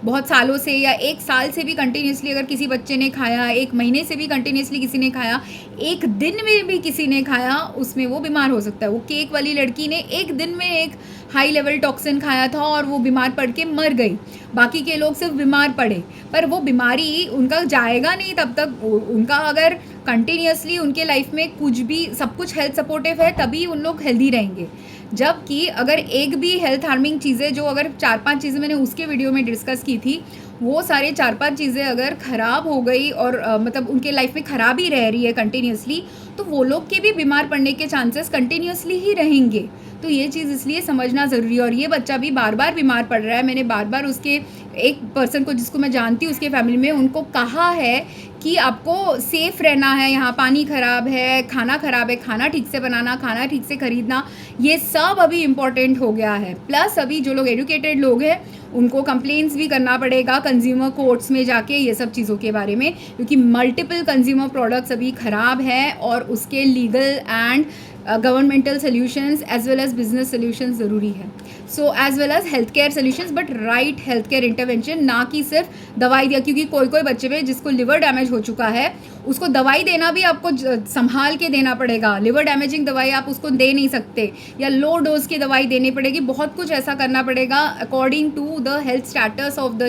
बहुत सालों से या 1 साल से भी कंटिन्यूसली अगर किसी बच्चे ने खाया, 1 महीने से भी कंटिन्यूसली किसी ने खाया, 1 दिन में भी किसी ने खाया, उसमें वो बीमार हो सकता है। वो केक वाली लड़की ने 1 दिन में एक हाई लेवल टॉक्सिन खाया था और वो बीमार पड़ के मर गई। बाकी के लोग सिर्फ बीमार पड़े, पर वो बीमारी उनका जाएगा नहीं तब तक। उनका अगर कंटिन्यूअसली उनके लाइफ में कुछ भी सब कुछ हेल्थ सपोर्टिव है तभी उन लोग हेल्दी रहेंगे। जबकि अगर एक भी हेल्थ हार्मिंग चीज़ें जो अगर 4-5 चीज़ें मैंने उसके वीडियो में डिस्कस की थी, वो सारे 4-5 चीज़ें अगर ख़राब हो गई और मतलब उनके लाइफ में ख़राब ही रह रही है कंटिन्यूअसली, तो वो लोग के भी बीमार पड़ने के चांसेस कंटिन्यूअसली ही रहेंगे। तो ये चीज़ इसलिए समझना ज़रूरी है। और ये बच्चा भी बार-बार बीमार पड़ रहा है। मैंने बार-बार उसके एक पर्सन को जिसको मैं जानती हूँ उसके फैमिली में उनको कहा है कि आपको सेफ़ रहना है, यहाँ पानी ख़राब है, खाना ठीक से बनाना, खाना ठीक से ख़रीदना, ये सब अभी इम्पॉर्टेंट हो गया है। प्लस अभी जो लोग एजुकेटेड लोग हैं उनको कंप्लेंट्स भी करना पड़ेगा कंज्यूमर कोर्ट्स में जाके ये सब चीज़ों के बारे में, क्योंकि मल्टीपल कंज्यूमर प्रोडक्ट्स अभी ख़राब हैं और उसके legal and governmental solutions as well as business solutions ज़रूरी है। So as well as health care solutions, but right health care intervention, ना कि सिर्फ दवाई दिया। क्योंकि कोई बच्चे में जिसको लिवर डैमेज हो चुका है उसको दवाई देना भी आपको संभाल के देना पड़ेगा। लिवर डैमेजिंग दवाई आप उसको दे नहीं सकते, या लो डोज की दवाई देनी पड़ेगी। बहुत कुछ ऐसा करना पड़ेगा according to the health status of the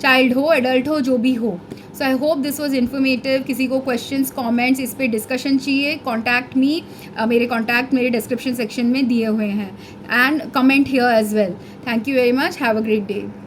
child हो, एडल्ट हो, जो भी हो। So I hope this was informative. किसी को क्वेश्चंस कमेंट्स इस पर डिस्कशन चाहिए, कॉन्टैक्ट मी। मेरे कॉन्टैक्ट मेरे डिस्क्रिप्शन सेक्शन में दिए हुए हैं, and comment here as well. Thank you very much, have a great day.